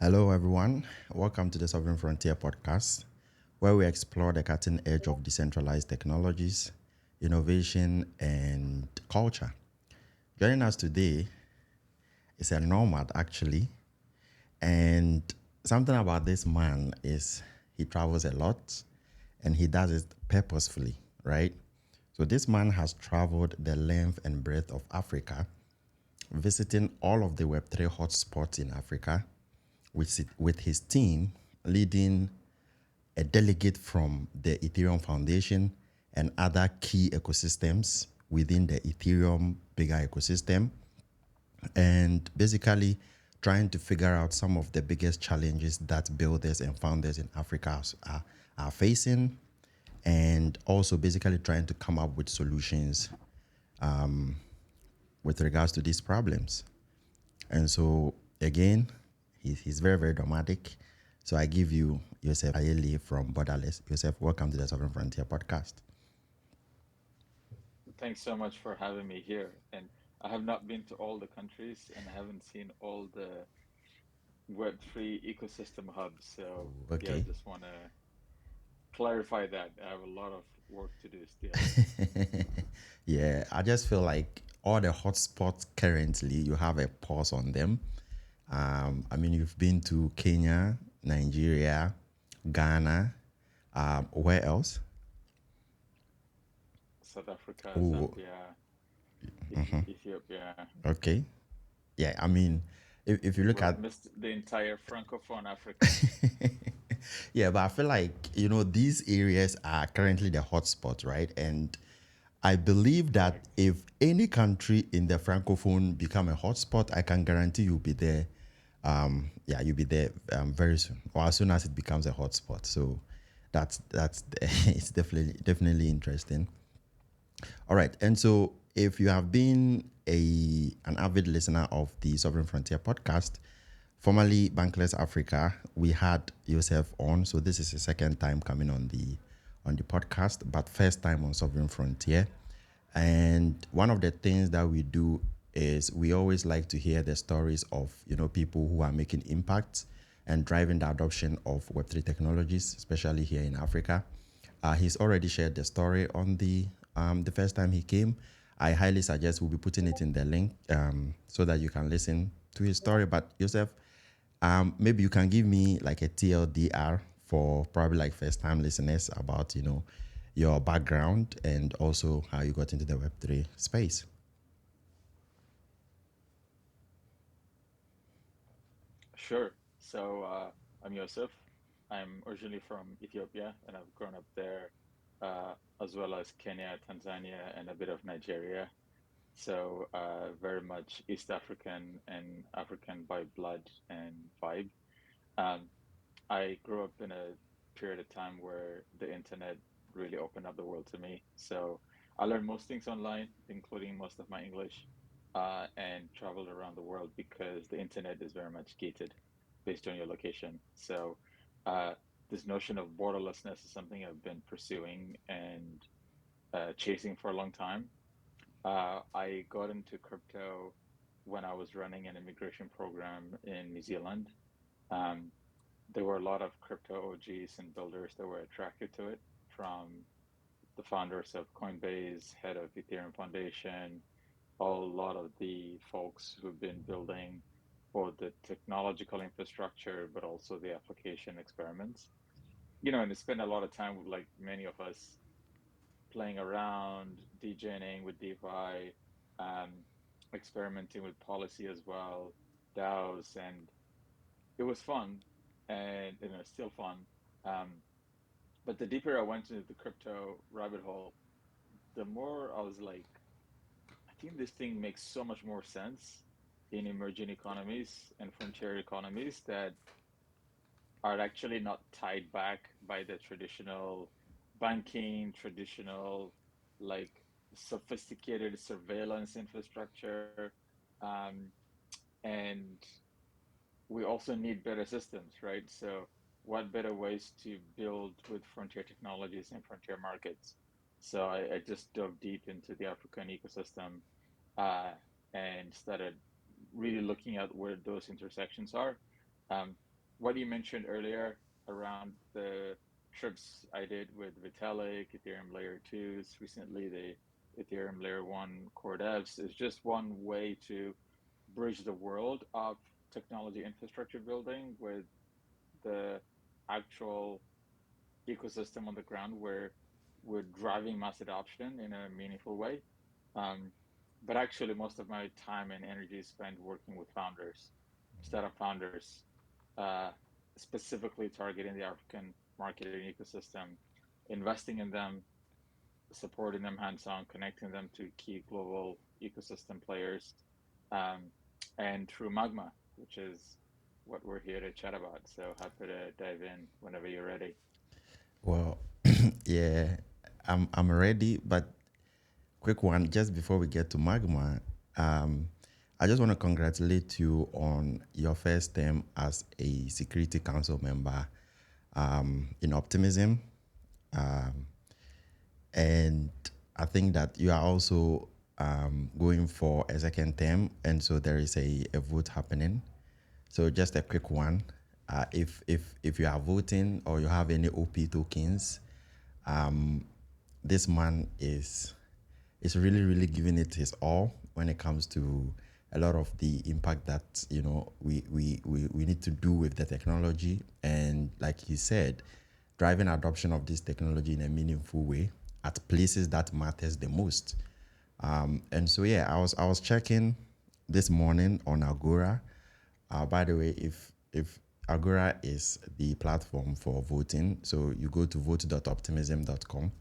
Hello, everyone. Welcome to the Sovereign Frontier podcast, where we explore the cutting edge of decentralized technologies, innovation, and culture. Joining us today is a nomad, actually. And something about this man is he travels a lot and he does it purposefully, right? So, this man has traveled the length and breadth of Africa, visiting all of the Web3 hotspots in Africa with his team leading a delegate from the Ethereum Foundation and other key ecosystems within the Ethereum bigger ecosystem, and basically trying to figure out some of the biggest challenges that builders and founders in Africa are facing, and also basically trying to come up with solutions with regards to these problems. And so, again, he's very, very dramatic. So I give you Joseph Ayeli from Borderless. Joseph, welcome to the Sovereign Frontier podcast. Thanks so much for having me here. And I have not been to all the countries and I haven't seen all the Web3 ecosystem hubs. So, yeah, I Okay. just want to clarify that. I have a lot of work to do still. Yeah, I just feel like all the hotspots currently, you have a pause on them. I mean, you've been to Kenya, Nigeria, Ghana. Where else? South Africa, Oh, Zambia, Ethiopia. okay. Yeah, I mean, if you look Well, at missed the entire Francophone Africa. yeah, but I feel like, these areas are currently the hotspots, right? And I believe that Correct. if any country in the Francophone become a hotspot, I can guarantee you'll be there. Yeah, you'll be there very soon, or as soon as it becomes a hotspot. So that's it's definitely interesting. All right. And so if you have been an avid listener of the Sovereign Frontier podcast, formerly Bankless Africa, we had yourself on. So this is the second time coming on the podcast, but first time on Sovereign Frontier. And one of the things that we do is we always like to hear the stories of people who are making impacts and driving the adoption of Web3 technologies, especially here in Africa. He's already shared the story on the first time he came. I highly suggest we'll be putting it in the link so that you can listen to his story. But Joseph, maybe you can give me like a TLDR for probably like first time listeners about your background and also how you got into the Web3 space. Sure. I'm Yosef. I'm originally from Ethiopia and I've grown up there, as well as Kenya, Tanzania, and a bit of Nigeria. Very much East African and African by blood and vibe. Um, I grew up in a period of time where the internet really opened up the world to me. So I learned most things online, including most of my English, and traveled around the world because the internet is very much gated based on your location. Uh, this notion of borderlessness is something I've been pursuing and chasing for a long time. I got into crypto when I was running an immigration program in New Zealand. Um, there were a lot of crypto OGs and builders that were attracted to it, from the founders of Coinbase, head of Ethereum Foundation, a lot of the folks who've been building both the technological infrastructure but also the application experiments. And they spend a lot of time with like many of us playing around, DJing with DeFi, um, experimenting with policy as well, DAOs, and it was fun, and still fun. Um, but the deeper I went into the crypto rabbit hole, the more I was like, I think this thing makes so much more sense in emerging economies and frontier economies that are actually not tied back by the traditional banking, traditional like sophisticated surveillance infrastructure. Um, and we also need better systems, right? So, what better ways to build with frontier technologies and frontier markets? I just dove deep into the African ecosystem, uh, and started really looking at where those intersections are. what you mentioned earlier around the trips I did with Vitalik, Ethereum Layer 2s, recently the Ethereum Layer 1 core devs, is just one way to bridge the world of technology infrastructure building with the actual ecosystem on the ground where we're driving mass adoption in a meaningful way. Um, but actually, most of my time and energy is spent working with founders, startup founders, uh, specifically targeting the African market and ecosystem, investing in them, supporting them hands-on, connecting them to key global ecosystem players, um, and through Magma, which is what we're here to chat about. So happy to dive in whenever you're ready. Well, yeah, I'm ready, but quick one just before we get to Magma. Um, I just want to congratulate you on your first term as a Security Council member in Optimism. Um, and I think that you are also going for a second term, and so there is a vote happening. So just a quick one. If you are voting or you have any OP tokens, this man is really really giving it his all when it comes to a lot of the impact that we need to do with the technology, and like he said, driving adoption of this technology in a meaningful way at places that matters the most. And so yeah, I was checking this morning on Agora. By the way, if Agora is the platform for voting, so you go to vote.optimism.com,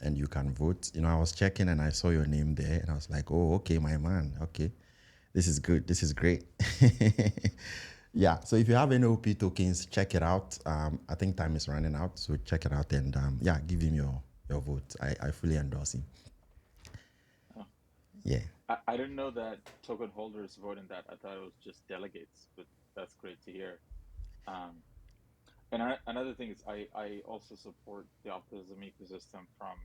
and you can vote. I was checking and I saw your name there, and I was like, oh, okay, my man, okay, this is good, this is great. Yeah. So if you have any OP tokens, check it out. I think time is running out, so check it out and yeah, give him your vote. I fully endorse him. Oh, Yeah. I didn't know that token holders vote in that. I thought it was just delegates, but that's great to hear. Um, and another thing is I also support the optimism ecosystem from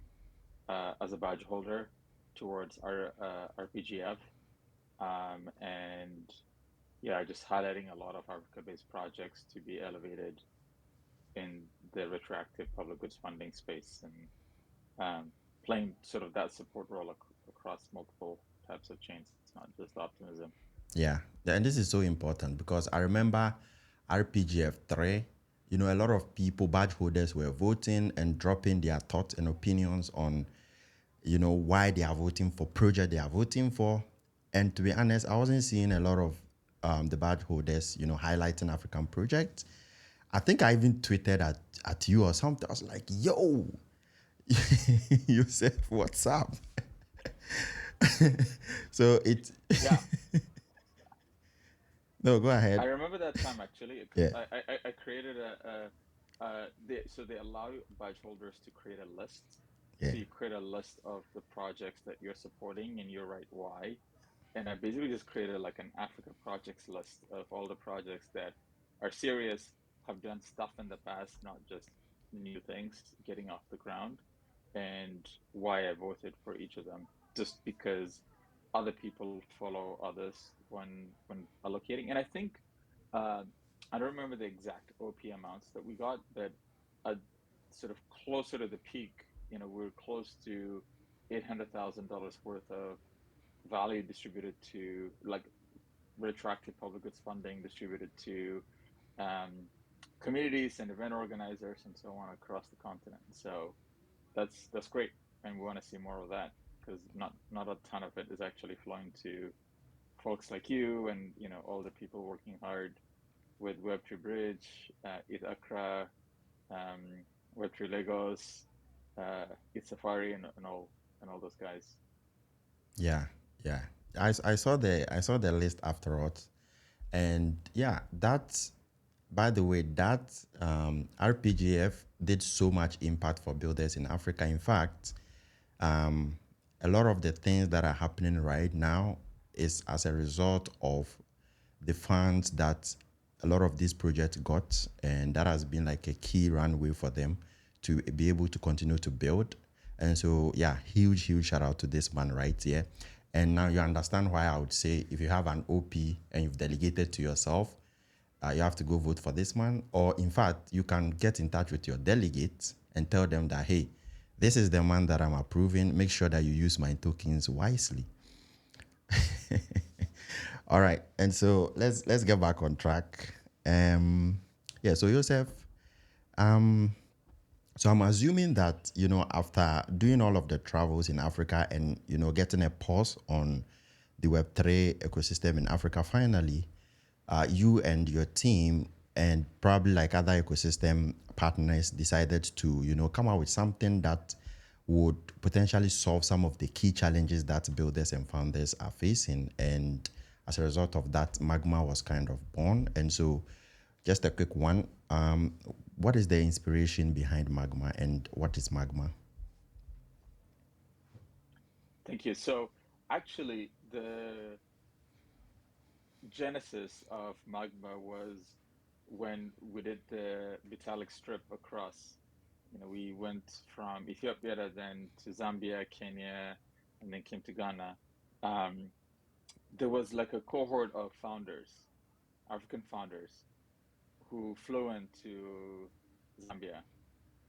as a badge holder towards our RPGF. And yeah, just highlighting a lot of Africa-based projects to be elevated in the retroactive public goods funding space, and playing sort of that support role across multiple types of chains, not just optimism. Yeah. And this is so important because I remember RPGF3, a lot of people, badge holders, were voting and dropping their thoughts and opinions on, why they are voting for project they are voting for. And to be honest, I wasn't seeing a lot of the badge holders, highlighting African projects. I think I even tweeted at you or something. I was like, yo, Yusef, what's up? So it, Yeah, no, go I ahead. remember that time actually because Yeah, I created so they allow badge holders to create a list. yeah, So you create a list of the projects that you're supporting and you write why. And I basically just created like an Africa projects list of all the projects that are serious, have done stuff in the past, not just new things getting off the ground, and why I voted for each of them. Just because other people follow others when allocating. And I think uh, I don't remember the exact OP amounts that we got, but uh, sort of closer to the peak, we were close to $800,000 worth of value distributed to like retroactive public goods funding distributed to um, communities and event organizers and so on across the continent. So that's great, and we want to see more of that because not a ton of it is actually flowing to folks like you and all the people working hard with Web3 Bridge, ETH Accra, um, Web3 Lagos, ETH Safari, and all those guys. yeah, yeah. I saw the list afterwards, and yeah, that's by the way that RPGF did so much impact for builders in Africa. In fact, um, a lot of the things that are happening right now is as a result of the funds that a lot of these projects got, and that has been like a key runway for them to be able to continue to build. And so, yeah, huge shout out to this man right here. And now you understand why I would say if you have an OP and you've delegated to yourself, you have to go vote for this man. Or in fact, you can get in touch with your delegates and tell them that, hey, this is the man that I'm approving. Make sure that you use my tokens wisely. All right, and so let's get back on track. Yeah, so Joseph, um, so I'm assuming that after doing all of the travels in Africa and getting a pause on the Web3 ecosystem in Africa, finally, you and your team and probably like other ecosystem partners decided to come out with something that would potentially solve some of the key challenges that builders and founders are facing. And as a result of that, Magma was kind of born. And so just a quick one, what is the inspiration behind Magma and what is Magma? Thank you. So actually, the genesis of Magma was when we did the Vitalik strip across. We went from Ethiopia then to Zambia, Kenya, and then came to Ghana. Um, there was like a cohort of founders, African founders, who flew into Zambia,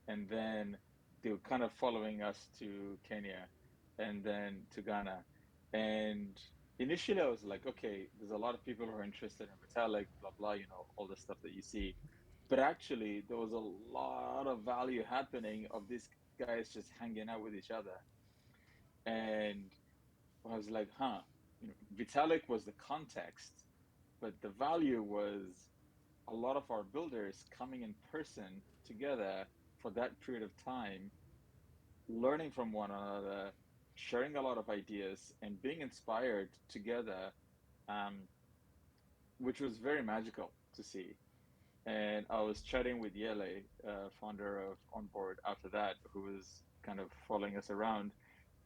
and then they were kind of following us to Kenya and then to Ghana. And initially, I was like, okay, there's a lot of people who are interested in Vitalik, blah, blah, all the stuff that you see. But actually, there was a lot of value happening of these guys just hanging out with each other. And I was like, huh, Vitalik was the context, but the value was a lot of our builders coming in person together for that period of time, learning from one another, sharing a lot of ideas, and being inspired together, um, which was very magical to see. And I was chatting with Yele, founder of Onboard, after that, who was kind of following us around.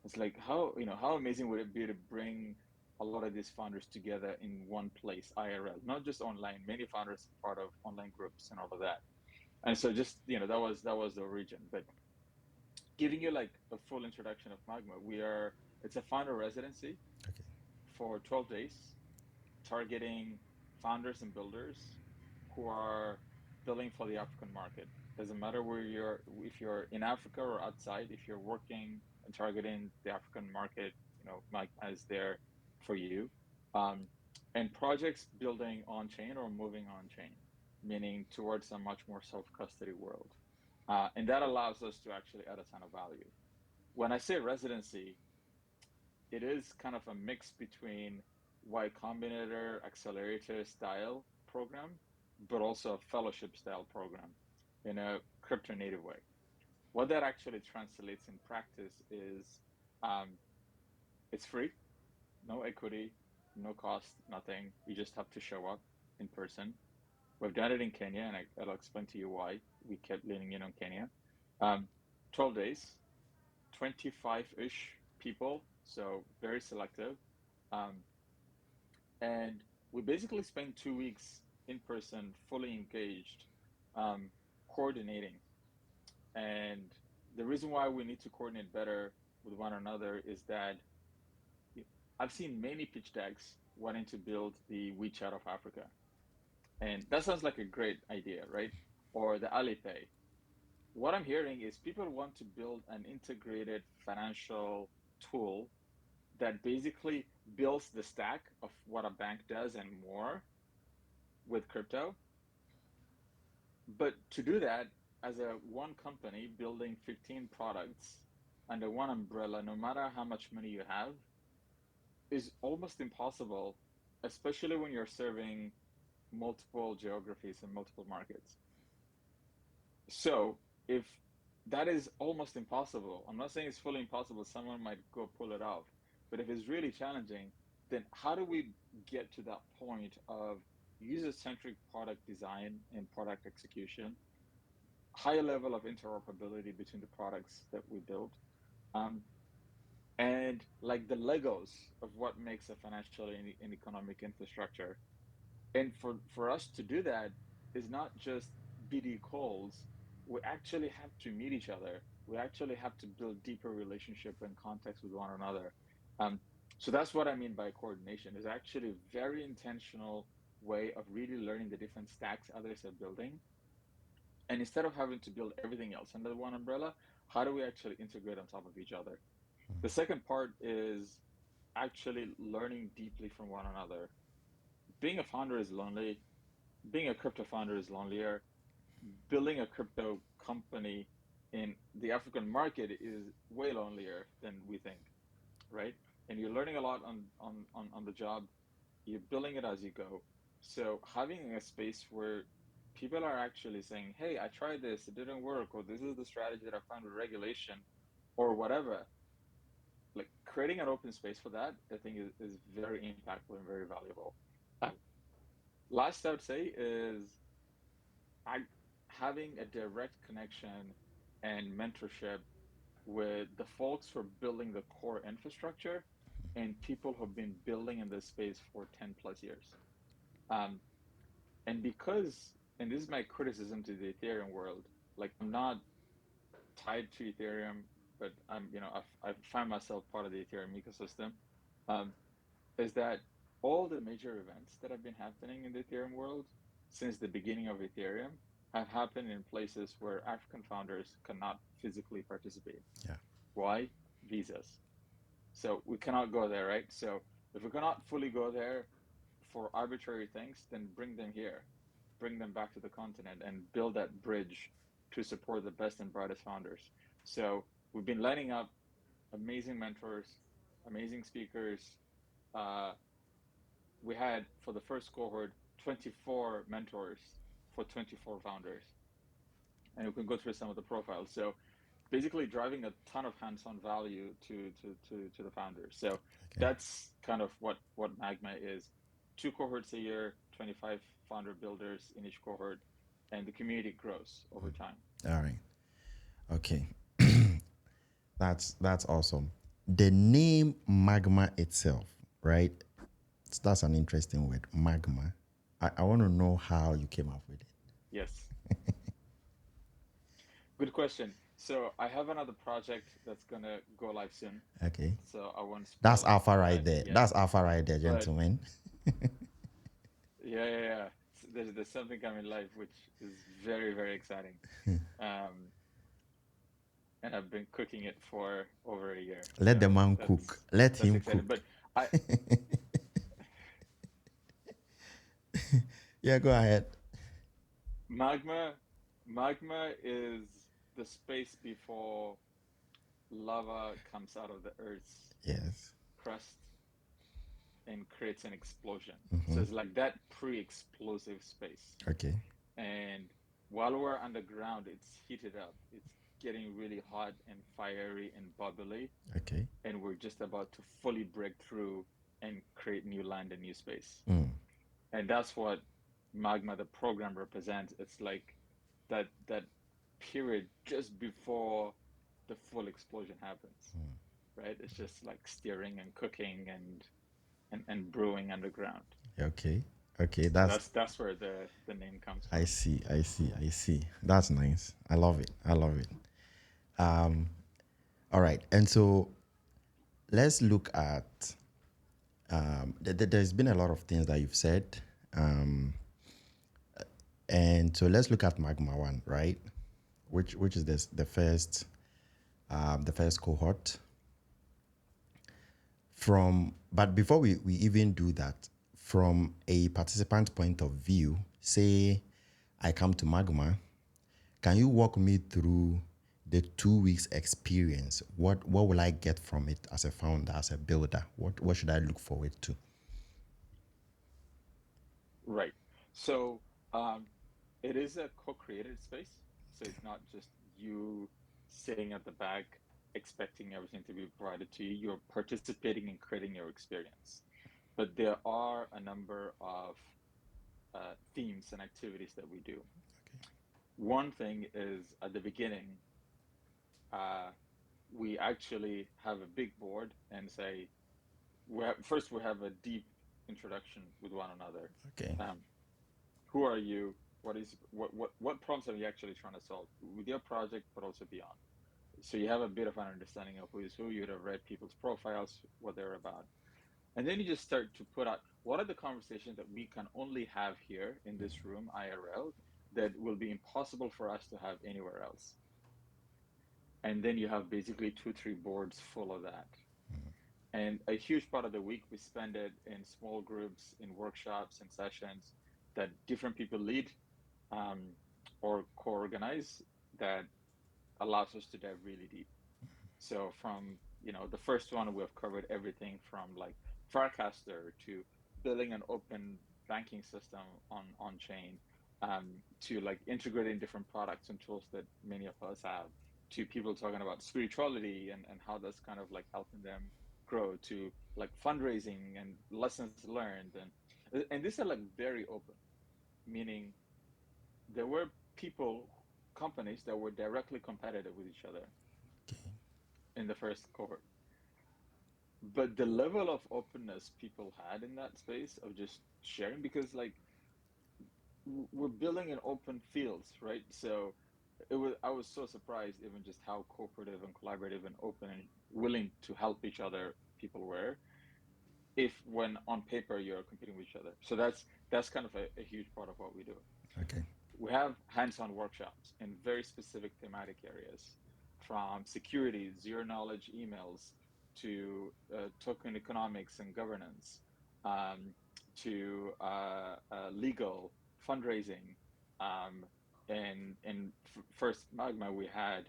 It's like how amazing would it be to bring a lot of these founders together in one place, IRL, not just online. Many founders are part of online groups and all of that. And so just that was the origin. But giving you like a full introduction of Magma, it's a founder residency Okay. for 12 days, targeting founders and builders who are building for the African market. Doesn't matter if you're in Africa or outside, if you're working and targeting the African market, Magma is there for you. Um, and projects building on chain or moving on chain, meaning towards a much more self custody world. And that allows us to actually add a ton of value. When I say residency, it is kind of a mix between Y Combinator accelerator style program, but also a fellowship style program in a crypto native way. What that actually translates in practice is um, it's free, no equity, no cost, nothing. You just have to show up in person. We've done it in Kenya, and I'll explain to you why we kept leaning in on Kenya. Um, 12 days, 25-ish people, so very selective. Um, and we basically spent 2 weeks in person, fully engaged, um, coordinating. And the reason why we need to coordinate better with one another is that I've seen many pitch decks wanting to build the WeChat of Africa. And that sounds like a great idea, right? Or the Alipay. What I'm hearing is people want to build an integrated financial tool that basically builds the stack of what a bank does and more with crypto. But to do that, as a one company building 15 products under one umbrella, no matter how much money you have, is almost impossible, especially when you're serving multiple geographies and multiple markets. So if that is almost impossible, I'm not saying it's fully impossible, someone might go pull it off, but if it's really challenging, then how do we get to that point of user-centric product design and product execution, high level of interoperability between the products that we build, um, and like the Legos of what makes a financial and economic infrastructure. And for us to do that is not just BD calls. We actually have to meet each other. We actually have to build deeper relationship and context with one another. Um, so that's what I mean by coordination. Is actually very intentional way of really learning the different stacks others are building. And instead of having to build everything else under one umbrella, how do we actually integrate on top of each other? The second part is actually learning deeply from one another. Being a founder is lonely. Being a crypto founder is lonelier. Building a crypto company in the African market is way lonelier than we think, right? And you're learning a lot on the job. You're building it as you go. So having a space where people are actually saying, hey, I tried this, it didn't work, or this is the strategy that I found with regulation, or whatever, like creating an open space for that, I think is very impactful and very valuable. Uh, Last I would say is I having a direct connection and mentorship with the folks who are building the core infrastructure and people who have been building in this space for 10 plus years. Um, and because, and this is my criticism to the Ethereum world, like I'm not tied to Ethereum, but I've found myself part of the Ethereum ecosystem. Um, is that all the major events that have been happening in the Ethereum world since the beginning of Ethereum have happened in places where African founders cannot physically participate. Yeah. Why? Visas. So we cannot go there, right? So if we cannot fully go there for arbitrary things, then bring them here, bring them back to the continent and build that bridge to support the best and brightest founders. So we've been lining up amazing mentors, amazing speakers. Uh, we had for the first cohort 24 mentors for 24 founders, and we can go through some of the profiles. So basically driving a ton of hands-on value to the founders. So Okay. that's kind of what Magma is. Two cohorts a year, 25 founder builders in each cohort, and the community grows over time. All right. Okay. That's awesome. The name Magma itself, right? That's an interesting word, Magma. I want to know how you came up with it. Yes, good question. So I have another project that's gonna go live soon. Okay. So I won't That's spoil it alpha right yet. there. Yet. That's alpha right there, But gentlemen. yeah. There's something coming live which is very, very exciting. Um, and I've been cooking it for over a year. Let the So man cook. Let that's him exciting. cook. But I Yeah, go ahead. magma magma is the space before lava comes out of the Earth's Yes. crust and creates an explosion. So Mm-hmm. it's like that pre-explosive space. Okay. And while we're underground, it's heated up. It's getting really hot and fiery and bubbly, Okay. and we're just about to fully break through and create new land and new space. Mm. And that's what Magma, the program, represents. It's like that period just before the full explosion happens, right? It's just like steering and cooking and brewing underground. Okay. Okay. So That's that's where the name comes I from. see. I see. I see. That's nice. I love it. I love it. Um, all right. And so let's look at there's been a lot of things that you've said. Um, and so let's look at Magma one, right? Which is this the first cohort. But before we even do that, from a participant point of view, say I come to Magma, can you walk me through the 2 weeks experience? What will I get from it as a founder, as a builder? What should I look forward to? Right. So it is a co-created space. So it's not just you sitting at the back expecting everything to be provided to you. You're participating in creating your experience. But there are a number of themes and activities that we do. Okay. One thing is at the beginning, uh, we actually have a big board and say, first we have a deep introduction with one another. Okay. Um, who are you? What problems are you actually trying to solve with your project, but also beyond? So you have a bit of an understanding of who is who. You'd have read people's profiles, what they're about, and then you just start to put out. what are the conversations that we can only have here in this room, IRL, that will be impossible for us to have anywhere else? And then you have basically two, three boards full of that. And a huge part of the week, we spend it in small groups, in workshops and sessions that different people lead um, or co-organize that allows us to dive really deep. So from, the first one, we have covered everything from like Farcaster to building an open banking system on chain, to like integrating different products and tools that many of us have, to people talking about spirituality and how that's kind of like helping them grow, to like fundraising and lessons learned. And these are like very open, meaning there were people, companies that were directly competitive with each other Okay. in the first cohort. But the level of openness people had in that space of just sharing, because like we're building in open fields, right? So I was so surprised even just how cooperative and collaborative and open and willing to help each other people were, if when on paper you're competing with each other. So that's kind of a huge part of what we do. Okay. We have hands-on workshops in very specific thematic areas, from security, zero knowledge emails, to token economics and governance, um, to legal fundraising. And first Magma, we had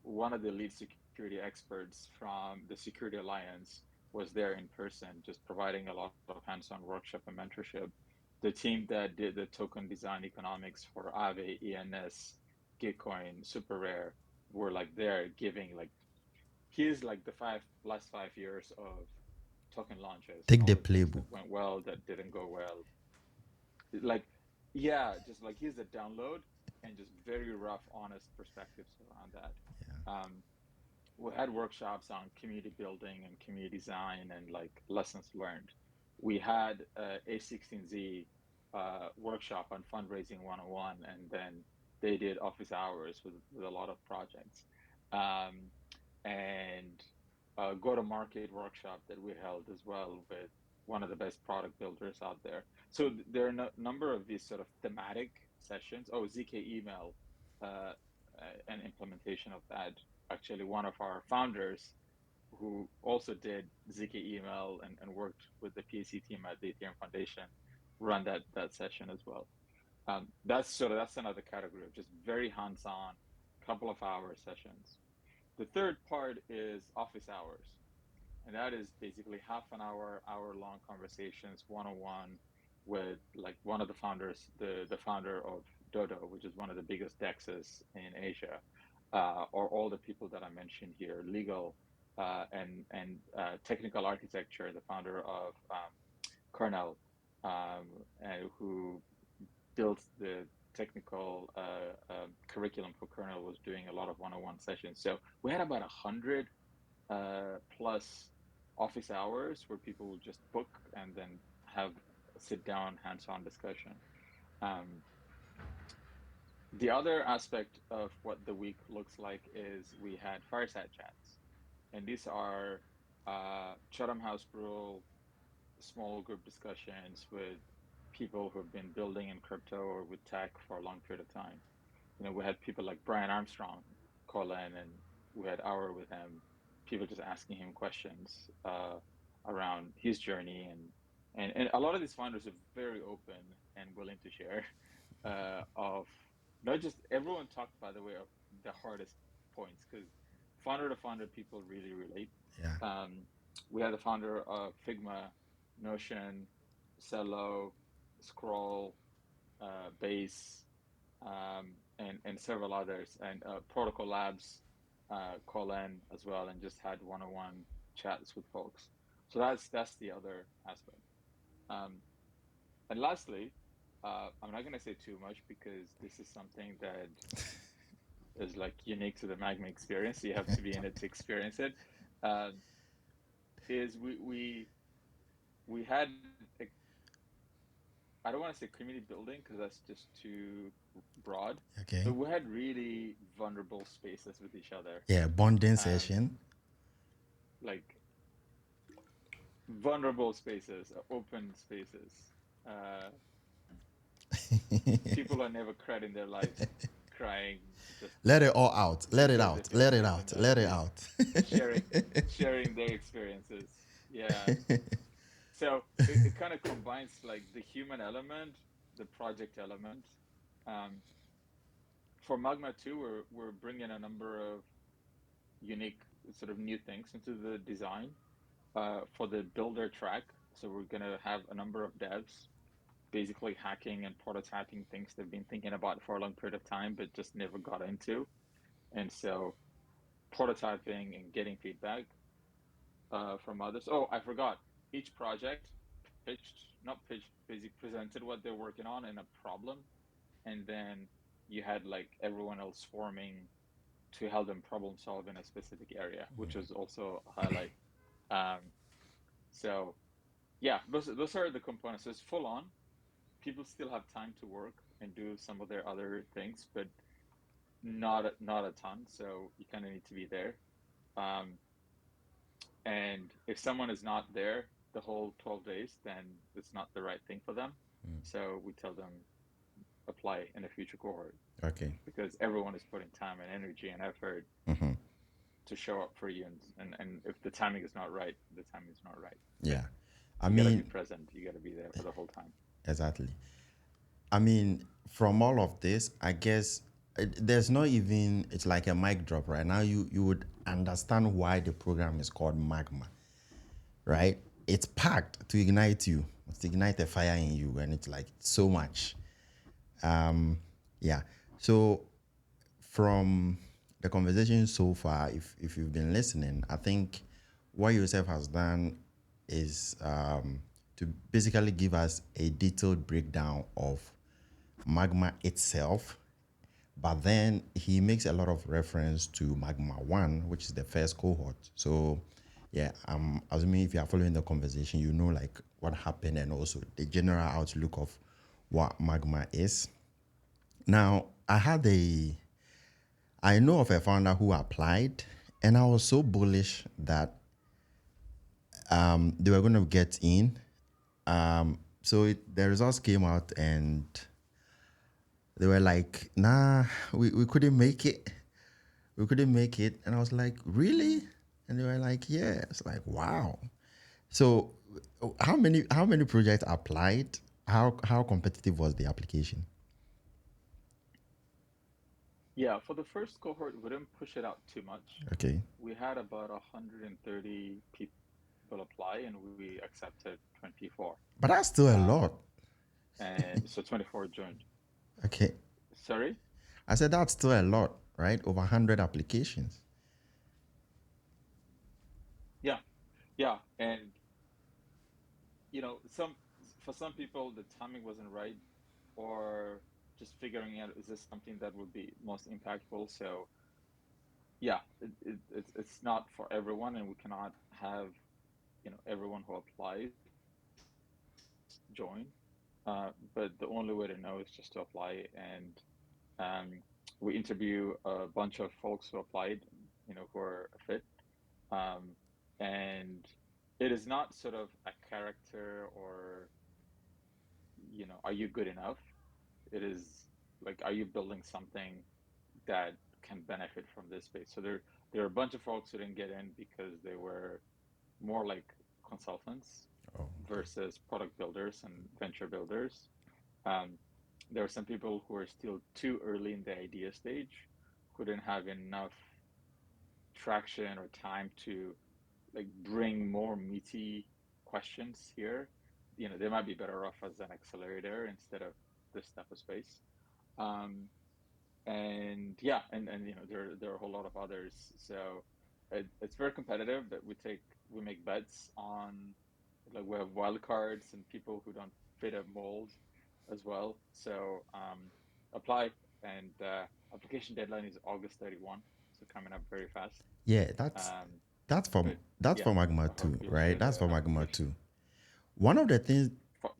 one of the lead security experts from the Security Alliance was there in person, just providing a lot of hands-on workshop and mentorship. The team that did the token design economics for Aave, ENS, Gitcoin, Super Rare were like there giving like, here's like the last 5 years of token launches and Take all the the things playbook. that went well, that didn't go well. Like, yeah, just like here's a download and just very rough, honest perspectives around that. Yeah. We had workshops on community building and community design and like lessons learned. We had A16Z workshop on fundraising 101, and then they did office hours with a lot of projects. Um, and go to market workshop that we held as well with one of the best product builders out there. So there are a number of these sort of thematic sessions. Oh, ZK email, and implementation of that. Actually, one of our founders who also did ZK email and worked with the PAC team at the Ethereum Foundation run that session as well. That's another category of just very hands-on, couple of hour sessions. The third part is office hours, and that is basically half an hour long conversations, one-on-one, with like one of the founders, the founder of Dodo, which is one of the biggest dexes in Asia, or all the people that I mentioned here, legal, and technical architecture, the founder of Kernel, and who built the technical curriculum for Kernel, was doing a lot of one-on-one sessions. So we had about 100 plus office hours where people will just book and then have sit down hands-on discussion. Um, the other aspect of what the week looks like is we had fireside chats, and these are Chatham House rule small group discussions with people who have been building in crypto or with tech for a long period of time. We had people like Brian Armstrong call in, and we had hour with him, people just asking him questions around his journey, and a lot of these founders are very open and willing to share of not just, everyone talked, by the way, of the hardest points, because founder to founder people really relate. Yeah. um, we had the founder of Figma, Notion, Cello, Scroll, Base, and several others, and Protocol Labs call in as well, and just had one-on-one chats with folks. So that's the other aspect. Um, and lastly, I'm not going to say too much because this is something that is like unique to the Magma experience. So you have to be in it to experience it. Uh, is we had I don't want to say community building because that's just too broad, Okay. but we had really vulnerable spaces with each other. Yeah. Bonding Um, session. like vulnerable spaces, open spaces. Uh, People are never cried in their lives, crying, just Let it all out. Let it because they out. feel Let it safe out. enough. Let it Yeah, out. sharing sharing their experiences. Yeah. So it kind of combines like the human element, the project element. Um, for Magma 2, we're bringing a number of unique sort of new things into the design for the builder track. So we're going to have a number of devs basically hacking and prototyping things they've been thinking about for a long period of time, but just never got into. And so prototyping and getting feedback from others. Oh, I forgot. Each project not pitched, basically presented what they're working on and a problem, and then you had like everyone else forming to help them problem solve in a specific area, which was also a highlight. Um, so yeah, those are the components. So it's full on. People still have time to work and do some of their other things, but not a ton. So you kind of need to be there. Um, and if someone is not there the whole 12 days, then it's not the right thing for them. So we tell them apply in a future cohort Okay. because everyone is putting time and energy and effort Mm-hmm. to show up for you. And if the timing is not right, the timing is not right. But Yeah. I you got to be mean, present. You got to be there for the whole time. exactly. I mean, from all of this, I guess there's not even, it's like a mic drop right now. You would understand why the program is called Magma, right? It's packed to ignite you, to ignite a fire in you, and it's like so much. Yeah. So from the conversation so far, if you've been listening, I think what Yosef has done is to basically give us a detailed breakdown of Magma itself, but then he makes a lot of reference to Magma 1, which is the first cohort. So yeah, I'm assuming if you are following the conversation, you know like what happened and also the general outlook of what Magma is. Now, I know of a founder who applied, and I was so bullish that they were going to get in. The results came out, and they were like, "Nah, we couldn't make it. We couldn't make it." And I was like, "Really?" And they were like, "Yeah." It's like, wow. So, how many projects applied? How competitive was the application? Yeah, for the first cohort, we didn't push it out too much. Okay, We had about 130 people apply, and we accepted 24. but that's still a Um, lot. and so 24 joined. Okay, Sorry? I said that's still a lot, right? Over 100 applications. Yeah, yeah. And some for some people the timing wasn't right, or just figuring out is this something that would be most impactful. So yeah, it's not for everyone, and we cannot have everyone who applies join. But the only way to know is just to apply, and we interview a bunch of folks who applied, who are a fit. Um, and it is not sort of a character or, are you good enough? It is like, are you building something that can benefit from this space? So there are a bunch of folks who didn't get in because they were more like consultants Oh, okay. versus product builders and venture builders. Um, there are some people who are still too early in the idea stage, who didn't have enough traction or time to like bring more meaty questions here. They might be better off as an accelerator instead of this type of space. Um, and yeah, and there are a whole lot of others. So it's very competitive, but we make bets on, like, we have wildcards and people who don't fit a mold as well. So apply, and application deadline is August 31, so coming up very fast. Yeah, that's Um, that's for but that's yeah, for Magma I hope 2, you'll right? share That's the for Magma application 2. One of the things,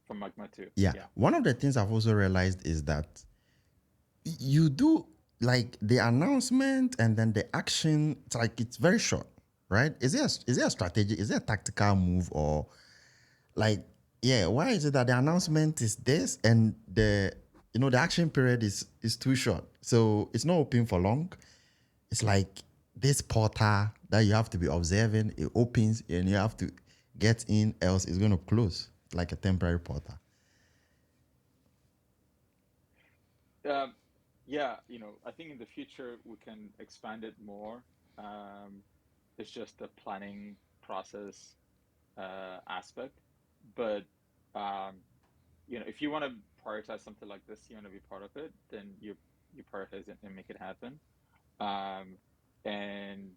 for Magma 2. yeah, Yeah. one of the things I've also realized is that you do like the announcement and then the action. It's like it's very short. right? Is it a strategy? Is it a tactical move, or like, yeah, why is it that the announcement is this and the action period is too short, so it's not open for long? It's like this portal that you have to be observing. It opens and you have to get in, else it's going to close, like a temporary portal. Um, yeah, I think in the future we can expand it more. Um, it's just the planning process aspect. But if you want to prioritize something like this, you want to be part of it, then you prioritize it and make it happen. Um, and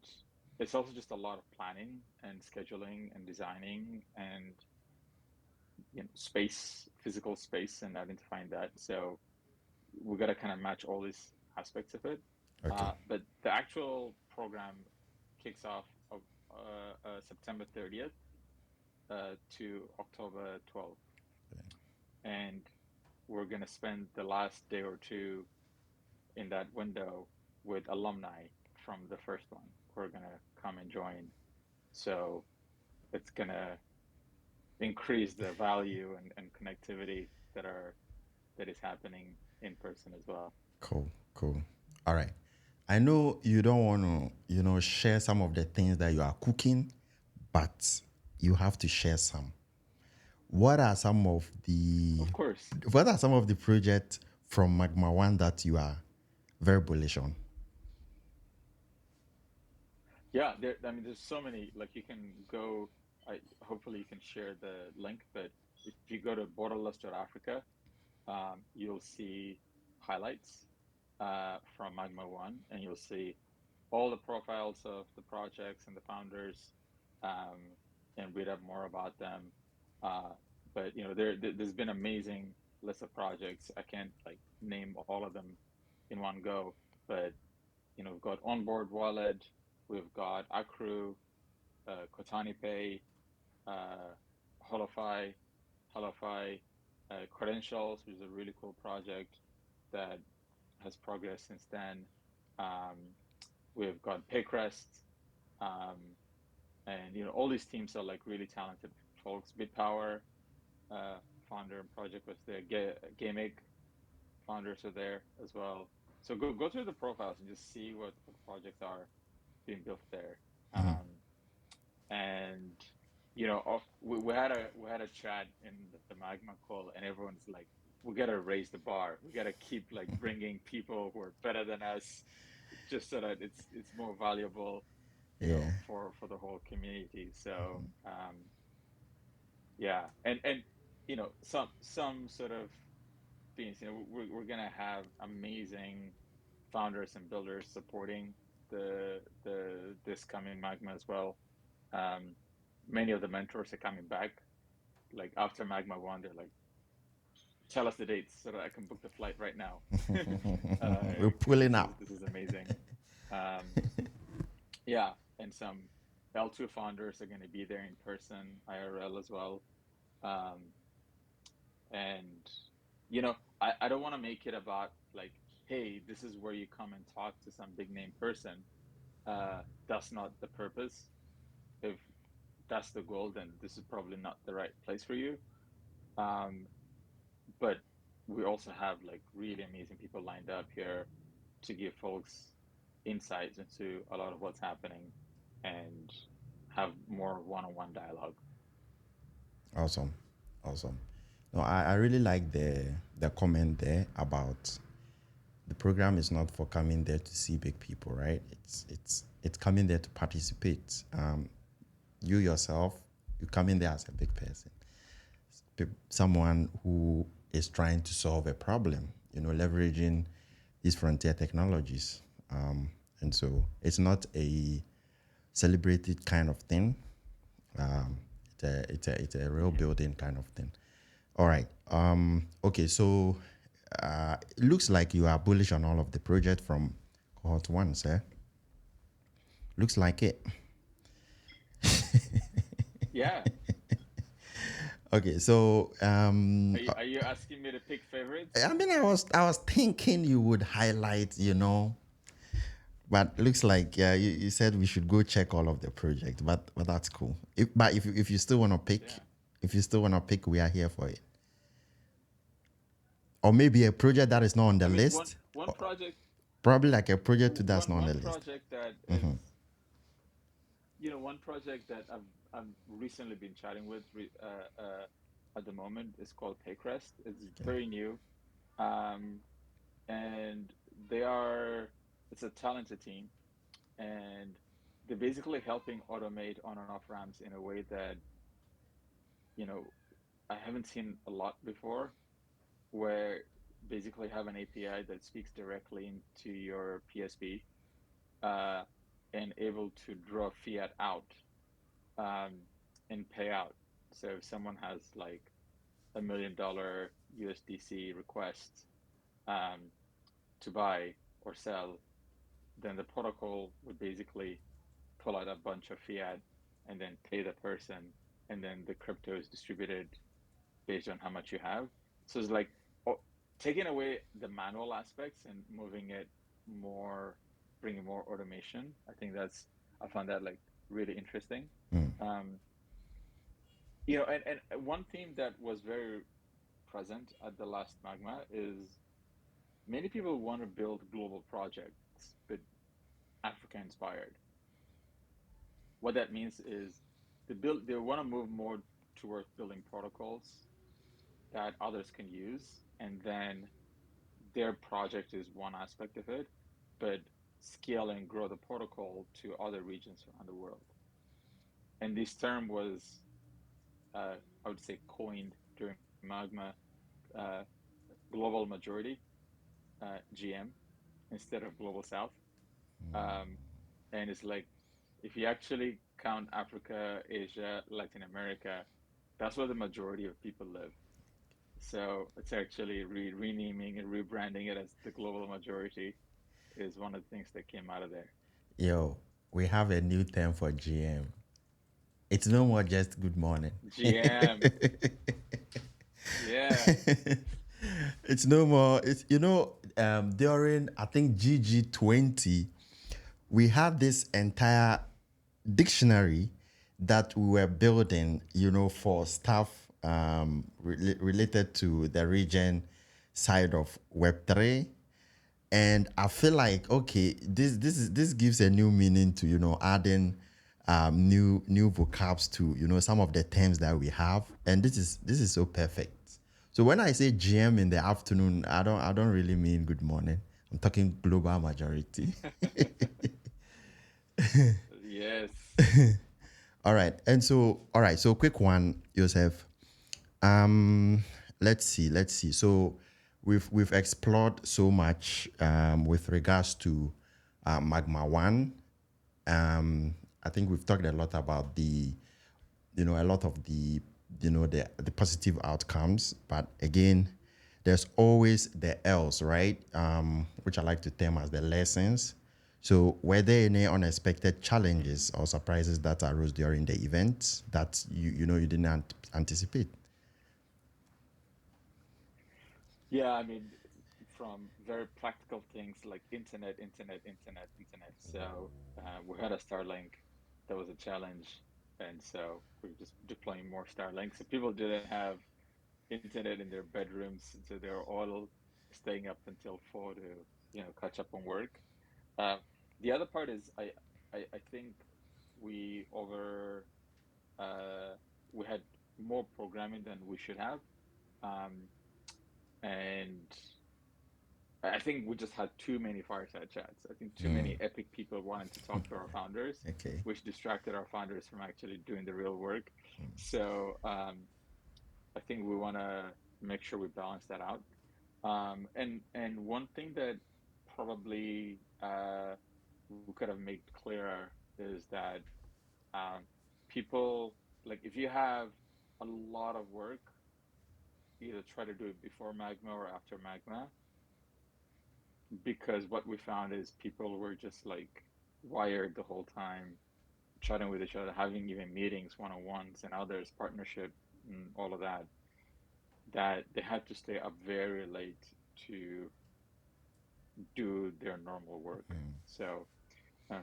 it's also just a lot of planning and scheduling and designing and space, physical space, and identifying that. So we got to kind of match all these aspects of it. Okay. But the actual program kicks off of September 30th to October 12th. And we're going to spend the last day or two in that window with alumni from the first one who are going to come and join. So it's going to increase the value and connectivity that is happening in person as well. Cool. Cool. All right. I know you don't want to, share some of the things that you are cooking, but you have to share some. What are some of the Of course. what are some of the projects from Magma One that you are very bullish on? Yeah, there's so many. Like you can go. Hopefully you can share the link. But if you go to borderless.africa, you'll see highlights from Magma One, and you'll see all the profiles of the projects and the founders, um, and read up more about them. Uh, but there's been amazing list of projects. I can't like name all of them in one go, but we've got onboard wallet, we've got Accru, Kotani Pay, uh, Holofy, Holofy, Credentials, which is a really cool project that has progressed since then. Um, we've got Paycrest, um, and all these teams are like really talented folks. Bitpower, founder and project was there. Gamig founders are there as well. So go through the profiles and just see what projects are being built there. Mhm. And we had a chat in the Magma call, and everyone's like, we gotta raise the bar. We gotta keep like bringing people who are better than us, just so that it's more valuable, Yeah. for the whole community. So yeah, and some sort of things. We're gonna have amazing founders and builders supporting the this coming Magma as well. Um, Many of the mentors are coming back. Like after Magma One, they're like, "Tell us the dates so that I can book the flight right now," We're because pulling up. this is amazing. Um, yeah, and some L2 founders are going to be there in person, IRL as well. Um, and I don't want to make it about like, hey, this is where you come and talk to some big name person. That's not the purpose. If that's the goal, then this is probably not the right place for you. Um, but we also have like really amazing people lined up here to give folks insights into a lot of what's happening and have more one-on-one dialogue. Awesome. Awesome. No, I really like the comment there about the program is not for coming there to see big people, right? It's coming there to participate. You yourself, you come in there as a big person, someone who is trying to solve a problem, leveraging these frontier technologies. And so it's not a celebrated kind of thing. Um, it's a real building kind of thing. All right. Okay. So it looks like you are bullish on all of the project from cohort one, sir. Looks like it. Yeah. Okay. So Are you asking me to pick favorites? I mean, I was thinking you would highlight, But looks like yeah, you said we should go check all of the projects, but that's cool. If you still want to pick, Yeah. if you still want to pick, we are here for it. Or maybe a project that Yeah. is not on I the mean, one list. one Or project, probably like a project too that's not on one the list. project that is, Mm-hmm. one project that I've recently been chatting with at the moment is called Paycrest. It's Okay. very new, um, and they are it's a talented team, and they're basically helping automate on and off ramps in a way that you know I haven't seen a lot before, where basically have an API that speaks directly into your PSP, uh, and able to draw fiat out, um, and pay out. So if someone has like $1 million USDC request, um, to buy or sell, then the protocol would basically pull out a bunch of fiat and then pay the person, and then the crypto is distributed based on how much you have. So it's like, oh, taking away the manual aspects and moving it more, bringing more automation. I found that like really interesting. Mm. Um, and one theme that was very present at the last Magma is many people want to build global projects, but Africa inspired. What that means is they want to move more towards building protocols that others can use, and then their project is one aspect of it, but scale and grow the protocol to other regions around the world. And this term was, I would say, coined during Magma, uh, global majority, GM, instead of global South. Um, and it's like, if you actually count Africa, Asia, Latin America, that's where the majority of people live. So it's actually renaming and rebranding it as the global majority is one of the things that came out of there. Yo, we have a new term for GM. It's no more just good morning. GM, yeah, It's no more. It's during I think GG20, we had this entire dictionary that we were building, for stuff related to the region side of Web3. And I feel like okay, this gives a new meaning to adding new vocabs to some of the terms that we have, and this is so perfect. So when I say GM in the afternoon, I don't really mean good morning. I'm talking global majority. yes, All right, so quick one, Joseph. Um, let's see. So we've explored so much with regards to Magma One. I think we've talked a lot about a lot of the positive outcomes, but again, there's always the else, right? Which I like to term as the lessons. So, were there any unexpected challenges or surprises that arose during the event that you didn't anticipate? yeah. I mean, from very practical things like internet. So we had a Starlink that was a challenge, and so we were just deploying more Starlink. So people didn't have internet in their bedrooms, so they were all staying up until 4 to catch up on work. Uh, the other part is I think we over we had more programming than we should have, um, and I think we just had too many fireside chats. I think too Mm, many epic people wanted to talk to our founders, okay. which distracted our founders from actually doing the real work. So I think we want to make sure we balance that out. And one thing that probably we could have made clearer is that um, people, like, if you have a lot of work, either try to do it before Magma or after Magma, because what we found is people were just like wired the whole time, chatting with each other, having even meetings, one-on-ones, and others, partnership, and all of that, that they had to stay up very late to do their normal work. So Um,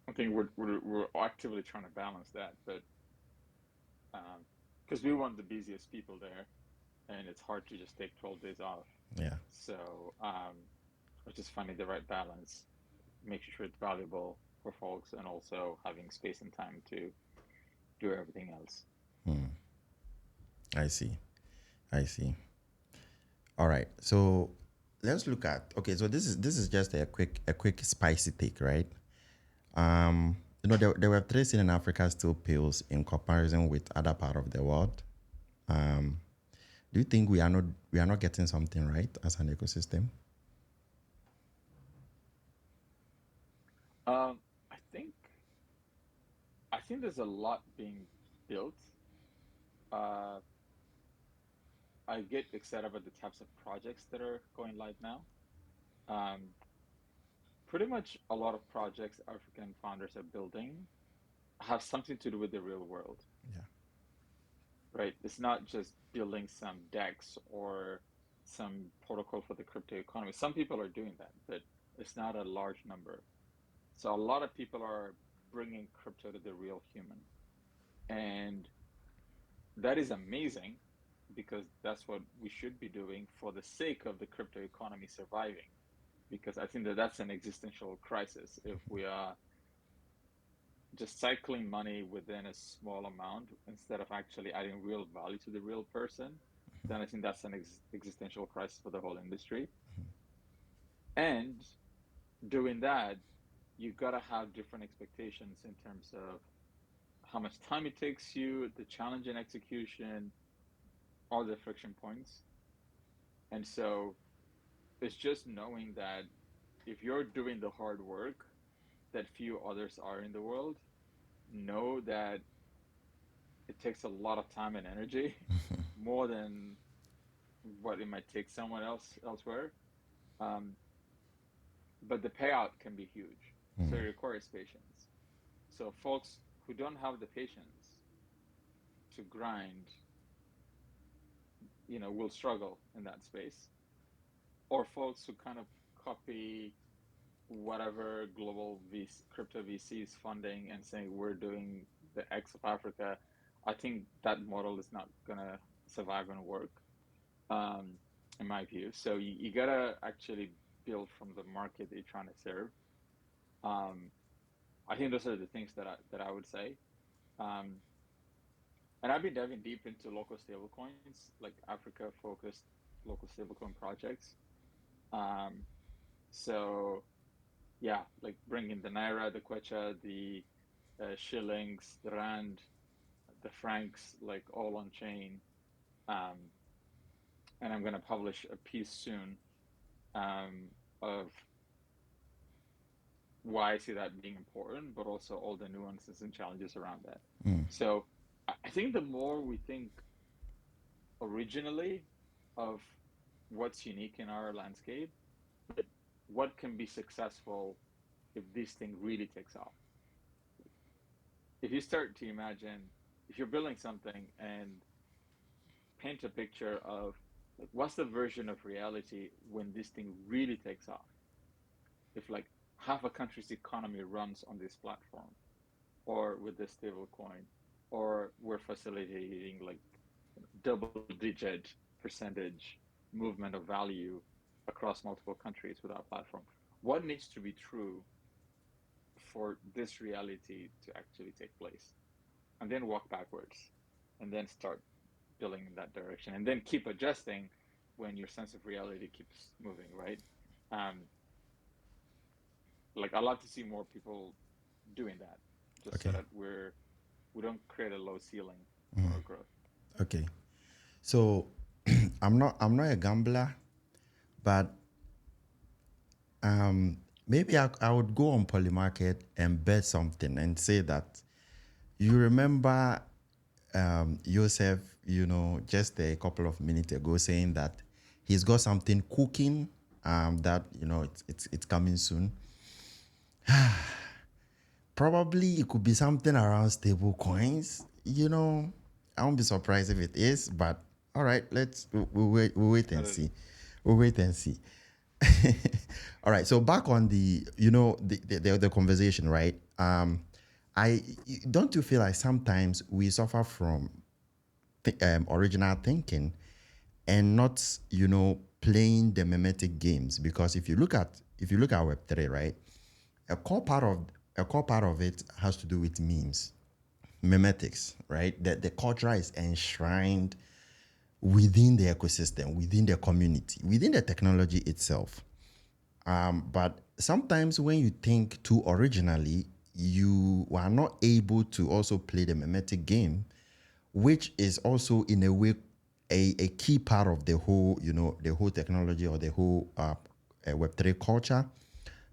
I think we're actively trying to balance that, but because we want the busiest people there, and it's hard to just take 12 days off. Yeah. So we're just finding the right balance, making sure it's valuable for folks, and also having space and time to do everything else. I see. I see. All right. So let's look at, okay, so this is just a quick spicy take, right? The Web3 scene in Africa still pales in comparison with other part of the world. Um, do you think we are not getting something right as an ecosystem? Um, I think I think there's a lot being built. Uh, I get excited about the types of projects that are going live now. Um, Pretty much a lot of projects African founders are building have something to do with the real world, Yeah. right? It's not just building some DEX or some protocol for the crypto economy. Some people are doing that, but it's not a large number. So a lot of people are bringing crypto to the real human. And that is amazing because that's what we should be doing for the sake of the crypto economy surviving. Because I think that that's an existential crisis if we are just cycling money within a small amount instead of actually adding real value to the real person, then I think that's an existential crisis for the whole industry. And doing that, you got to have different expectations in terms of how much time it takes you, the challenge in execution, all the friction points. And so it's just knowing that if you're doing the hard work that few others are in the world, know that it takes a lot of time and energy, more than what it might take someone else elsewhere. Um, but the payout can be huge. So it requires patience. So folks who don't have the patience to grind, will struggle in that space. Or folks who kind of copy whatever global crypto VC is funding and saying we're doing the X of Africa, I think that model is not gonna survive and work, um, in my view. So you gotta actually build from the market that you're trying to serve. Um, I think those are the things that I would say. Um, and I've been diving deep into local stablecoins, like Africa focused local stablecoin projects. Um, so yeah, like bringing the naira, the kwacha, the shillings, the rand, the francs, like all on chain. Um, and I'm going to publish a piece soon, of why I see that being important, but also all the nuances and challenges around that. So I think the more we think originally of what's unique in our landscape, but what can be successful if this thing really takes off. If you start to imagine, if you're building something and paint a picture of like what's the version of reality when this thing really takes off, if like half a country's economy runs on this platform or with this stable coin, or we're facilitating like double digit percentage movement of value across multiple countries with our platform, what needs to be true for this reality to actually take place? And then walk backwards and then start building in that direction and then keep adjusting when your sense of reality keeps moving, right? um like I love to see more people doing that, just so Okay. that we don't create a low ceiling for our growth. Okay. So I'm not a gambler, but maybe I would go on Polymarket and bet something and say that you remember Joseph, just a couple of minutes ago saying that he's got something cooking, that it's coming soon. Probably it could be something around stable coins. I won't be surprised if it is, but all right, we'll wait and That is see. We'll wait and see. All right. So back on the, the conversation, right? I don't you feel like sometimes we suffer from original thinking and not, playing the mimetic games, because if you look at Web3, right, a core part of a core part of it has to do with memes, memetics, right? The culture is enshrined within the ecosystem, within the community, within the technology itself. But sometimes when you think too originally, you are not able to also play the mimetic game, which is also in a way a key part of the whole technology, or the whole Web3 culture.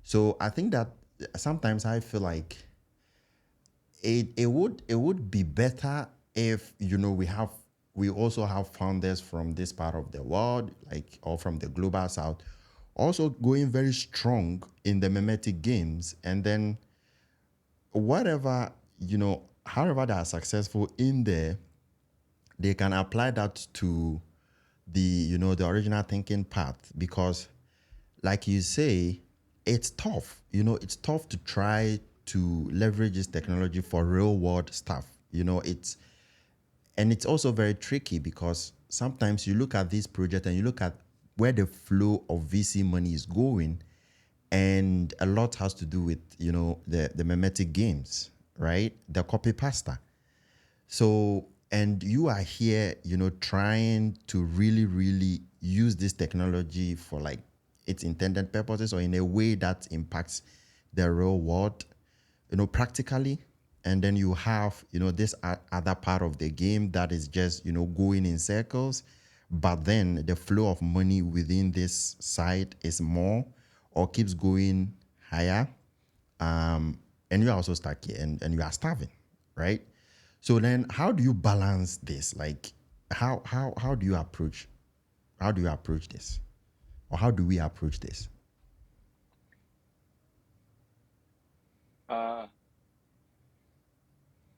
So I think that sometimes I feel like it would be better if, we also have founders from this part of the world, like, or from the global south, also going very strong in the mimetic games, and then whatever, however they are successful in there, they can apply that to the original thinking path, because, like you say, it's tough. It's tough to try to leverage this technology for real world stuff. It's also very tricky, because sometimes you look at this project and you look at where the flow of VC money is going, and a lot has to do with, the mimetic games, right? The copy pasta. So, and you are here, trying to really, really use this technology for, like, its intended purposes, or in a way that impacts the real world, practically. And then you have, this other part of the game that is just, going in circles. But then the flow of money within this site is more, or keeps going higher. And you are also stuck here, and you are starving, right? So then how do you balance this? Like, how do you approach this? Or how do we approach this? Uh,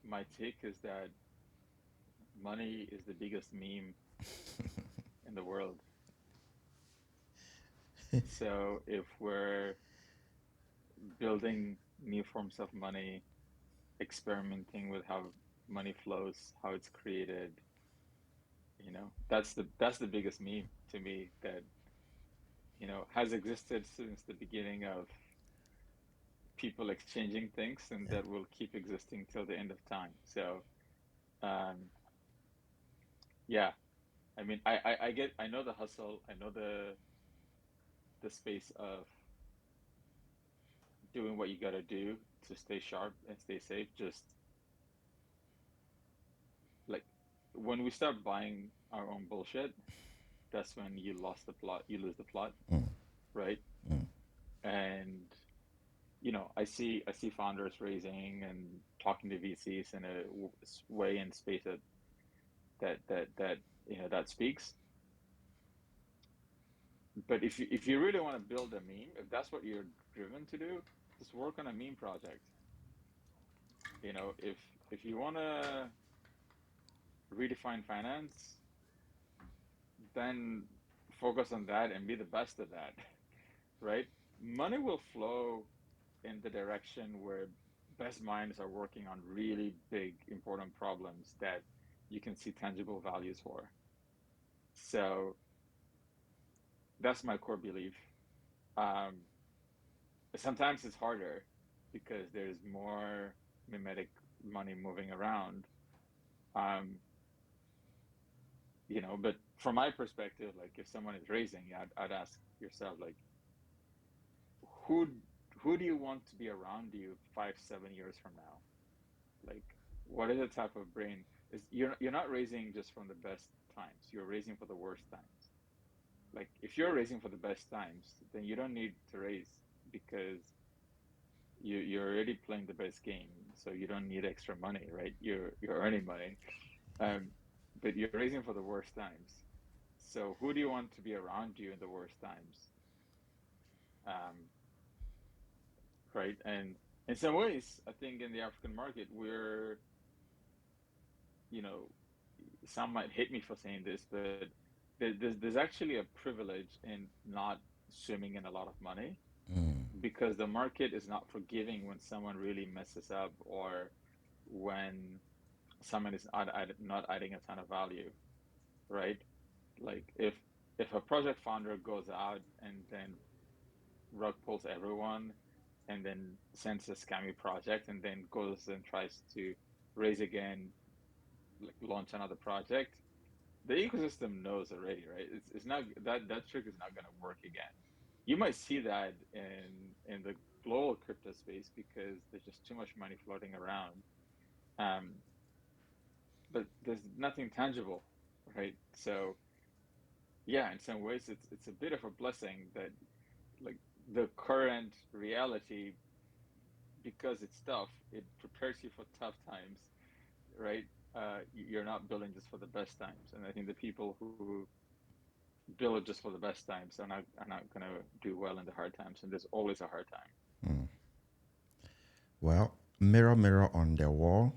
my take is that money is the biggest meme in the world. So if we're building new forms of money, experimenting with how money flows, how it's created, that's the biggest meme to me that, has existed since the beginning of people exchanging things, and Yeah. that will keep existing till the end of time. So, um, yeah, I mean, I know the hustle, I know the space of doing what you got to do to stay sharp and stay safe. Just like when we start buying our own bullshit, that's when you lost the plot, you lose the plot, Mm, right? mm, And I see founders raising and talking to VCs in a way and space that speaks. But if you really want to build a meme, if that's what you're driven to do, just work on a meme project. If you want to redefine finance, then focus on that and be the best at that, right? Money will flow in the direction where best minds are working on really big, important problems that you can see tangible values for. So that's my core belief. Um, Sometimes it's harder because there's more mimetic money moving around. Um, but from my perspective, like if someone is raising, I'd ask yourself, like, who who do you want to be around you 5, 7 years from now? Like, what is the type of brain? Is you're not raising just from the best times. You're raising for the worst times. Like, if you're raising for the best times, then you don't need to raise because you're already playing the best game, so you don't need extra money, right? You're earning money, um, but you're raising for the worst times. So who do you want to be around you in the worst times? Um, right? And in some ways, I think in the African market, you know, some might hate me for saying this, but there's actually a privilege in not swimming in a lot of money Mm. because the market is not forgiving when someone really messes up or when someone is not adding a ton of value, right? Like if a project founder goes out and then rug pulls everyone and then sends a scammy project and then goes and tries to raise again, like launch another project, the ecosystem knows already, right? It's not that trick is not going to work again. You might see that in the global crypto space because there's just too much money floating around. Um, but there's nothing tangible, right? So yeah, in some ways it's a bit of a blessing that like the current reality, because it's tough, it prepares you for tough times, right? You're not building just for the best times, and I think the people who build just for the best times are not gonna do well in the hard times, and there's always a hard time. Mm. Well, mirror, mirror on the wall,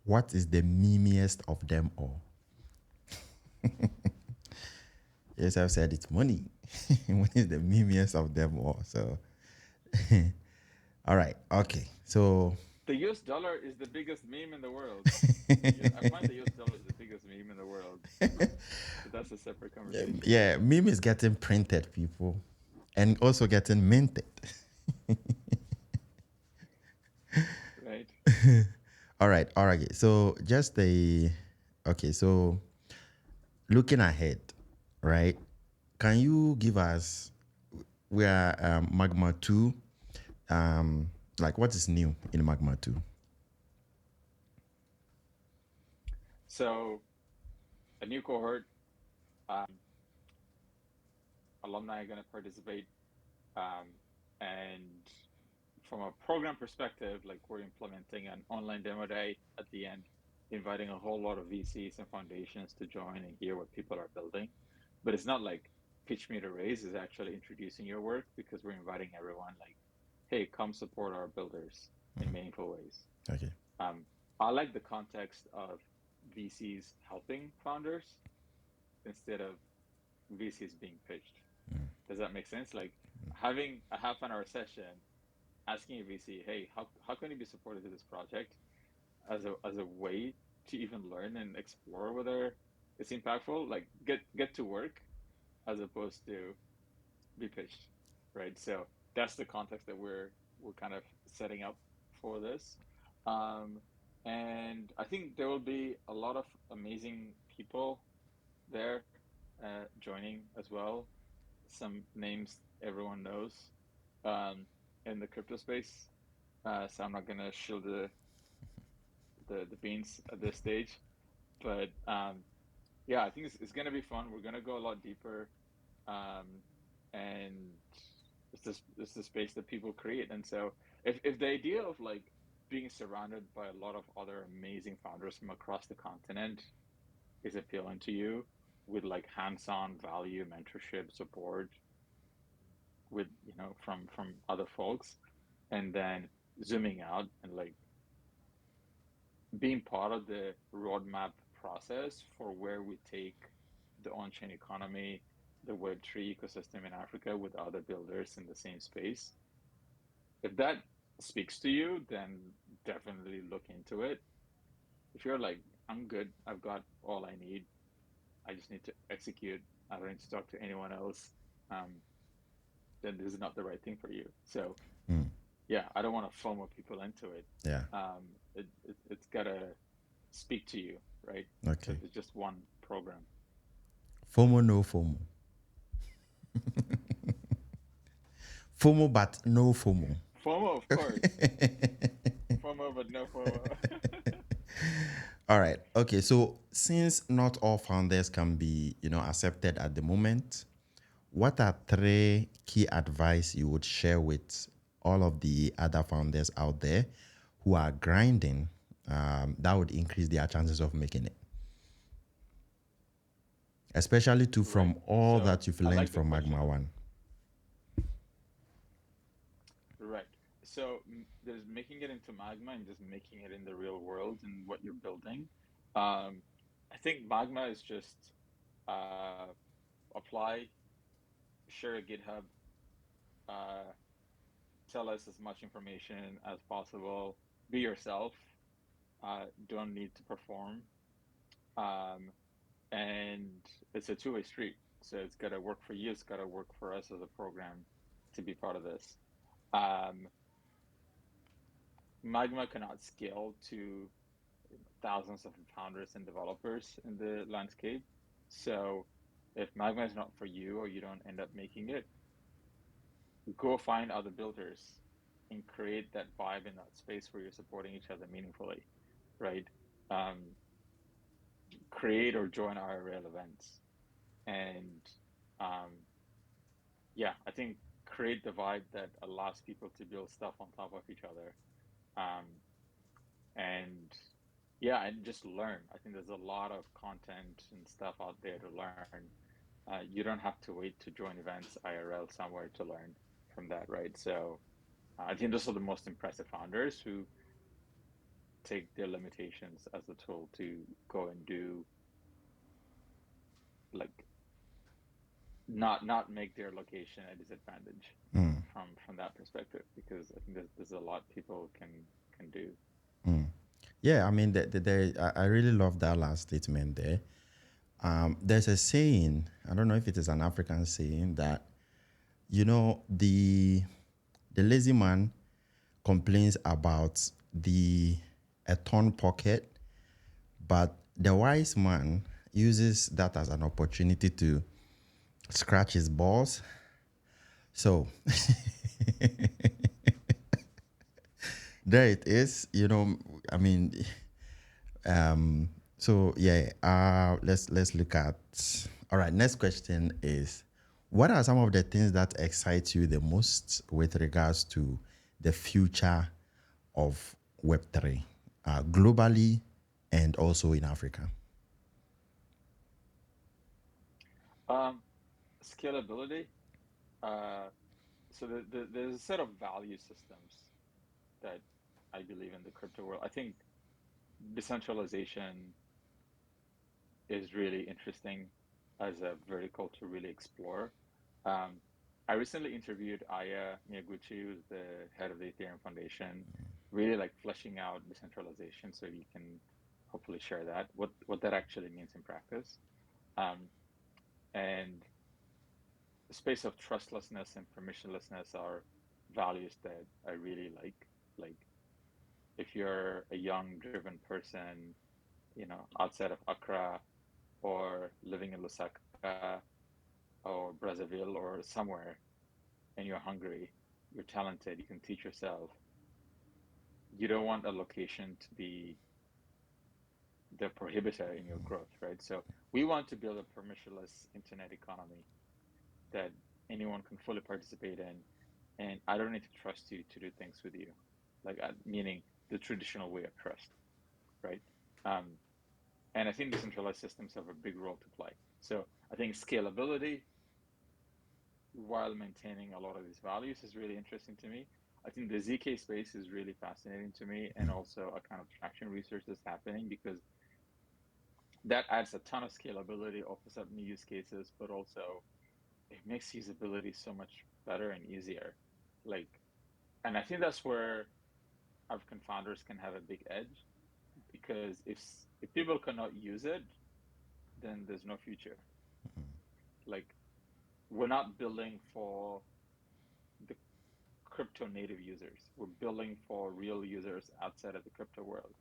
what is the memeiest of them all? Yes, I've said it's money. What is the memeiest of them all? So, all right, okay. So, The US dollar is the biggest meme in the world. I find the US dollar is the biggest meme in the world, but that's a separate conversation, yeah, meme is getting printed, people, and also getting minted. right? All right, all right. So, just the okay. So, looking ahead, right? Can you give us we are Magma 2? Like what is new in Magma 2? So a new cohort, alumni are going to participate, um, and from a program perspective, like we're implementing an online demo day at the end, inviting a whole lot of VCs and foundations to join and hear what people are building. But it's not like pitch me to raise, it's actually introducing your work because we're inviting everyone like, hey, come support our builders in meaningful ways. Okay. Um, I like the context of VCs helping founders instead of VCs being pitched. Does that make sense? Like having a half an hour session asking a VC, hey, how can you be supported to this project as a way to even learn and explore whether it's impactful, like get to work as opposed to be pitched, right? So that's the context that we're kind of setting up for this. Um, and I think there will be a lot of amazing people there joining as well. Some names everyone knows um, in the crypto space. So I'm not gonna shill the beans at this stage, but yeah, I think it's gonna be fun. We're gonna go a lot deeper, um, and it's the space that people create. And so if the idea of like being surrounded by a lot of other amazing founders from across the continent is appealing to you, with like hands-on value, mentorship, support, with from other folks, and then zooming out and like being part of the roadmap process for where we take the on-chain economy, the Web3 ecosystem in Africa with other builders in the same space. If that speaks to you, then definitely look into it. If you're like, I'm good, I've got all I need, I just need to execute, I don't need to talk to anyone else, um, then this is not the right thing for you. So Mm. yeah, I don't want to FOMO people into it. Yeah. It's gotta speak to you, right? Okay. Because it's just one program. FOMO, no FOMO. FOMO, but no FOMO. FOMO, of course. FOMO, but no FOMO. All right. Okay. So since not all founders can be, accepted at the moment, what are three key advice you would share with all of the other founders out there who are grinding that would increase their chances of making it? Especially to Right. from all So that you've I learned like the from Magma question. 1. Right. So there's making it into Magma and just making it in the real world and what you're building. I think Magma is just uh, apply, share a GitHub, Uh, tell us as much information as possible. Be yourself. Don't need to perform. Um, and it's a two-way street. So it's got to work for you. It's got to work for us as a program to be part of this. Um, Magma cannot scale to thousands of founders and developers in the landscape. So if Magma is not for you or you don't end up making it, go find other builders and create that vibe in that space where you're supporting each other meaningfully, right? Um, create or join IRL events. And um, yeah, I think create the vibe that allows people to build stuff on top of each other. Um, and yeah, and just learn. I think there's a lot of content and stuff out there to learn. You don't have to wait to join events IRL somewhere to learn from that, right? So I think those are the most impressive founders who take their limitations as a tool to go and do like not make their location a disadvantage Mm, from that perspective, because I think there's a lot people can do. mm. Yeah, I mean, I really love that last statement there. There's a saying, I don't know if it is an African saying, that, the lazy man complains about the a torn pocket, but the wise man uses that as an opportunity to scratch his balls. So there it is. I mean, so yeah. Let's look at. All right. Next question is, what are some of the things that excite you the most with regards to the future of Web3, globally and also in Africa? Um, Scalability. Uh, so there's a set of value systems that I believe in the crypto world. I think decentralization is really interesting as a vertical to really explore. Um, I recently interviewed Aya Miyaguchi, who's the head of the Ethereum Foundation, really like fleshing out decentralization, so you can hopefully share that, what that actually means in practice. Um, and the space of trustlessness and permissionlessness are values that I really like. Like if you're a young, driven person, outside of Accra or living in Lusaka or Brazzaville or somewhere, and you're hungry, you're talented, you can teach yourself. You don't want a location to be the prohibitor in your growth, right? So we want to build a permissionless internet economy that anyone can fully participate in, and I don't need to trust you to do things with you, like meaning the traditional way of trust, right? Um, and I think decentralized systems have a big role to play. So I think scalability while maintaining a lot of these values is really interesting to me. I think the ZK space is really fascinating to me, and also a kind of traction research that's happening, because that adds a ton of scalability, opens up new use cases, but also it makes usability so much better and easier. Like, and I think that's where African founders can have a big edge, because if people cannot use it, then there's no future. Like, we're not building for the crypto native users. We're building for real users outside of the crypto world.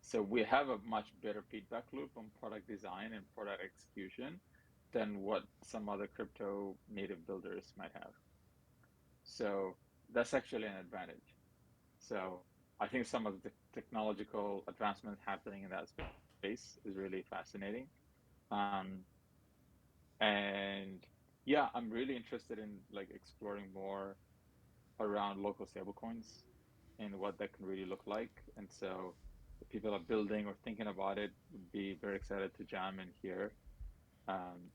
So we have a much better feedback loop on product design and product execution than what some other crypto native builders might have. So that's actually an advantage. So I think some of the technological advancement happening in that space is really fascinating. Um, and yeah, I'm really interested in like exploring more around local stablecoins and what that can really look like. And so if people are building or thinking about it, would be very excited to jam in here. Um,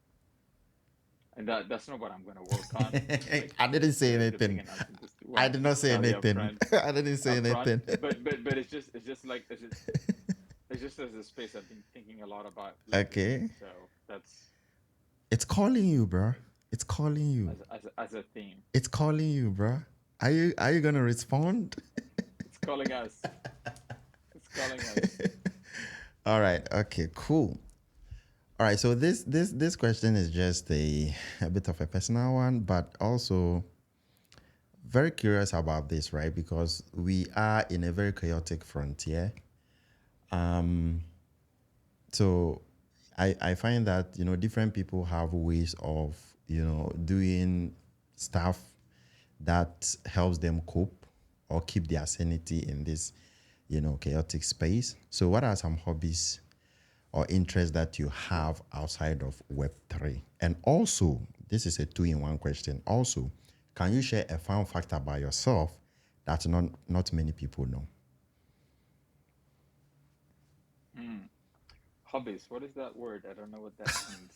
and that's not what I'm going to work on. Like I didn't it's say a good thing anything. announcement just I want did not to say tell you anything. I didn't say up front. anything. But it's just like it's just as a space I've been thinking a lot about lately. Okay. So that's It's calling you, bro. It's calling you. as a theme. It's calling you, bruh. Are you gonna respond? It's calling us. It's calling us. All right. Okay. Cool. All right. So this question is just a bit of a personal one, but also very curious about this, right? Because we are in a very chaotic frontier. Um. So I find that different people have ways of doing stuff that helps them cope or keep their sanity in this chaotic space. So what are some hobbies or interests that you have outside of Web3? And also, this is a two-in-one question. Also, can you share a fun fact about yourself that not many people know? Hmm. Hobbies. What is that word? I don't know what that means.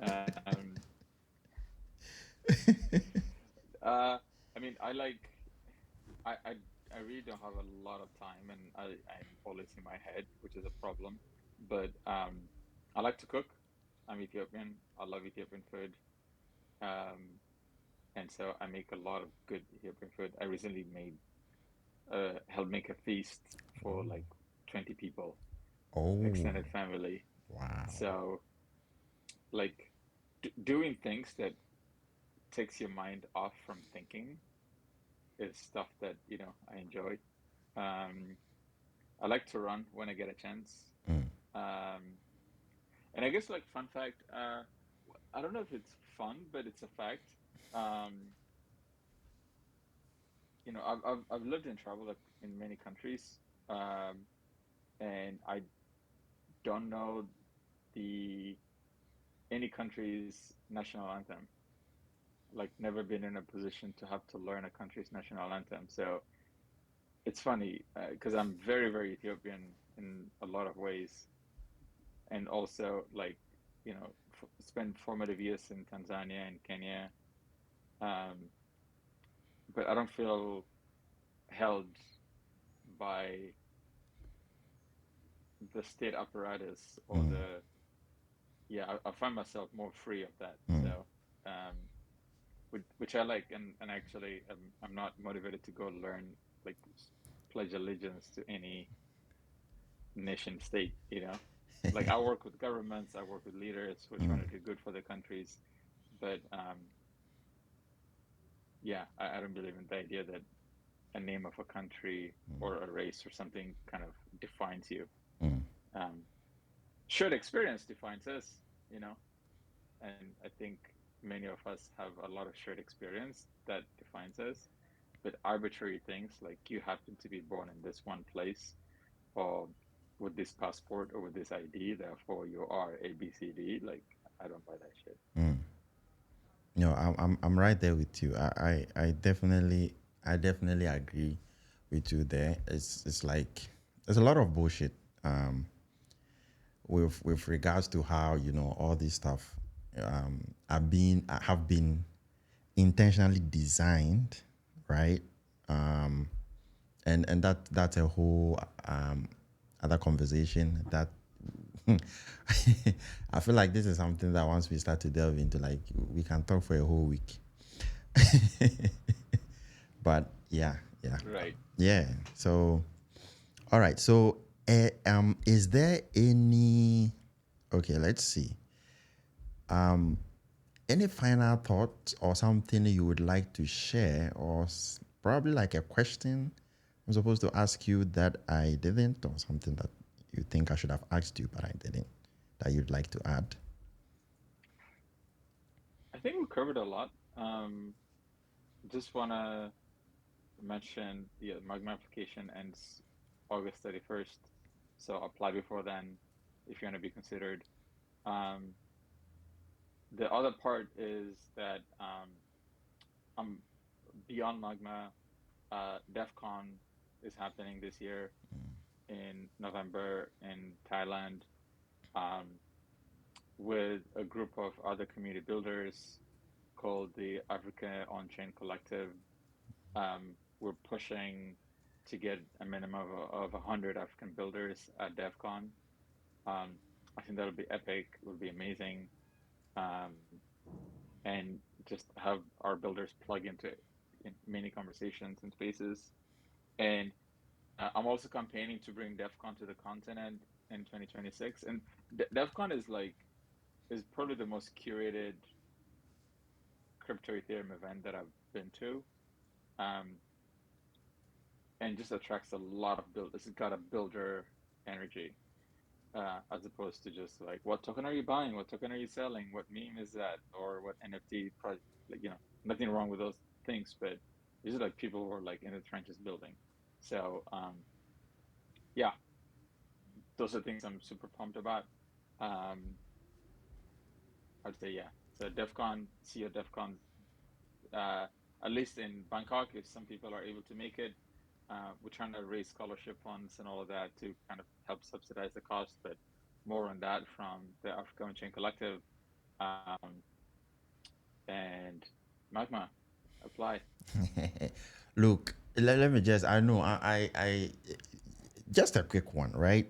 Um, uh, I mean, I, I, I really don't have a lot of time, and I'm always in my head, which is a problem. But I like to cook. I'm Ethiopian. I love Ethiopian food. Um, and so I make a lot of good Ethiopian food. I recently made helped make a feast for like 20 people, Oh, extended family. wow. So like doing things that takes your mind off from thinking is stuff that, I enjoy. Um, I like to run when I get a chance. Mm, Um, and I guess like fun fact, I don't know if it's fun, but it's a fact. Um, I've lived and traveled like in many countries, um, and I don't know the any country's national anthem. Like never been in a position to have to learn a country's national anthem. So it's funny because I'm very, very Ethiopian in a lot of ways, and also like spend formative years in Tanzania and Kenya, um, but I don't feel held by the state apparatus or mm, the yeah. I find myself more free of that. mm, So which I like, and actually I'm not motivated to go learn like pledge allegiance to any nation state. Like I work with governments, I work with leaders who are trying mm, to do good for their countries, but yeah, I don't believe in the idea that a name of a country or a race or something kind of defines you. mm. Um, shared experience defines us, you know, and I think many of us have a lot of shared experience that defines us. But arbitrary things like you happen to be born in this one place or with this passport or with this ID, therefore you are ABCD. Like I don't buy that shit. I'm right there with you. I definitely agree with you there. It's like there's a lot of bullshit with regards to how all this stuff have been intentionally designed, right? And that's a whole other conversation that I feel like this is something that once we start to delve into, like we can talk for a whole week. But yeah, Right. yeah. So, all right. So, is there any? Okay, let's see. Any final thoughts or something you would like to share, or probably like a question I'm supposed to ask you that I didn't, or something that you think I should have asked you but I didn't, that you'd like to add? I think we covered a lot. Just want to mention the Magma application ends August 31st. So apply before then if you want to be considered. Um, the other part is that I'm beyond Magma. DEF CON is happening this year in November in Thailand um, with a group of other community builders called the Africa On-Chain Collective. We're pushing to get a minimum of 100 African builders at DEF CON. I think that'll be epic. It will be amazing. Um, and just have our builders plug into in many conversations and spaces. And I'm also campaigning to bring DEF CON to the continent in 2026. And DEF CON is probably the most curated crypto Ethereum event that I've been to. Um, and just attracts a lot of build. It's got a builder energy, as opposed to just like, what token are you buying? What token are you selling? What meme is that? Or what NFT project? Like, nothing wrong with those things, but these are like people who are like in the trenches building. So, yeah, those are things I'm super pumped about. Um, I'd say, yeah. So DEF CON, see you at DEF CON, uh, at least in Bangkok, if some people are able to make it. We're trying to raise scholarship funds and all of that to kind of help subsidize the cost, but more on that from the Africa Onchain Collective, um, and Magma. Apply. Look, let me just, I know, just a quick one, right?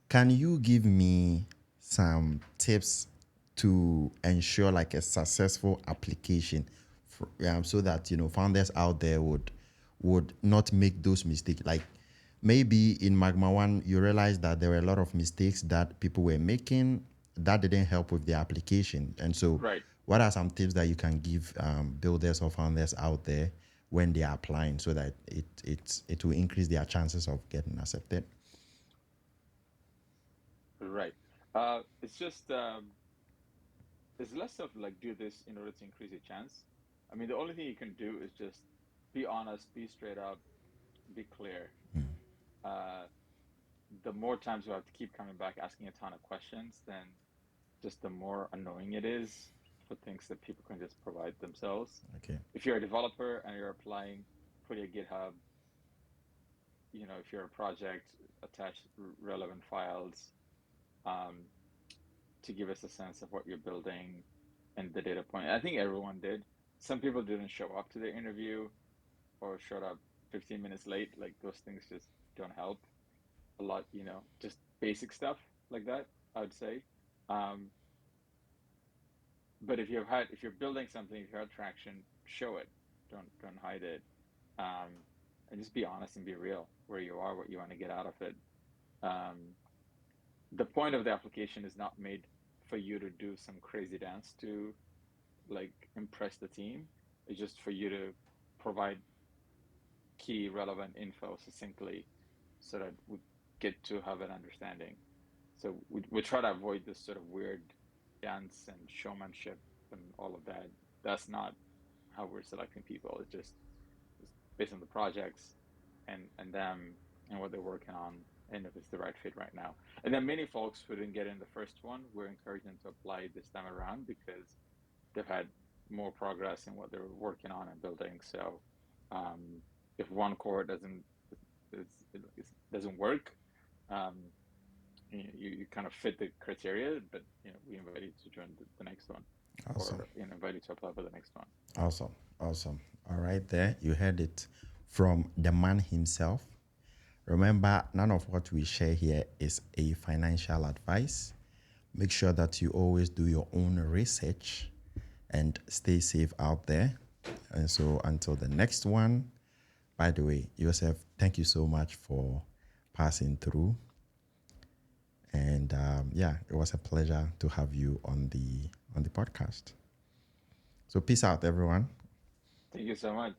Can you give me some tips to ensure like a successful application so that founders out there would not make those mistakes? Like maybe in Magma 1 you realized that there were a lot of mistakes that people were making that didn't help with the application, and so Right. what are some tips that you can give builders or founders out there when they are applying so that it will increase their chances of getting accepted? Right. It's just it's less of like do this in order to increase your chance. I mean, the only thing you can do is just be honest, be straight up, be clear. Uh, the more times you have to keep coming back asking a ton of questions, then just the more annoying it is for things that people can just provide themselves. Okay. If you're a developer and you're applying, put your GitHub, if you're a project, attach relevant files, um, to give us a sense of what you're building and the data point. I think everyone did. Some people didn't show up to the interview or showed up 15 minutes late. Like those things just don't help a lot, just basic stuff like that, I would say. Um, but if you're building something, if you have traction, show it. Don't hide it. Um, and just be honest and be real where you are, what you want to get out of it. Um, the point of the application is not made for you to do some crazy dance to like impress the team. It's just for you to provide key relevant info succinctly so that we get to have an understanding. So we try to avoid this sort of weird dance and showmanship and all of that. That's not how we're selecting people. It's based on the projects and them and what they're working on and if it's the right fit right now. And then many folks who didn't get in the first one, we're encouraging them to apply this time around because they've had more progress in what they're working on and building. So if one core doesn't work, um, you kind of fit the criteria, but we invite you to join the next one, Awesome. or invite you to apply for the next one. Awesome. Awesome. All right, there. You heard it from the man himself. Remember, none of what we share here is a financial advice. Make sure that you always do your own research and stay safe out there. And so, until the next one, by the way, Joseph, thank you so much for passing through. And yeah, it was a pleasure to have you on the podcast. So peace out, everyone. Thank you so much.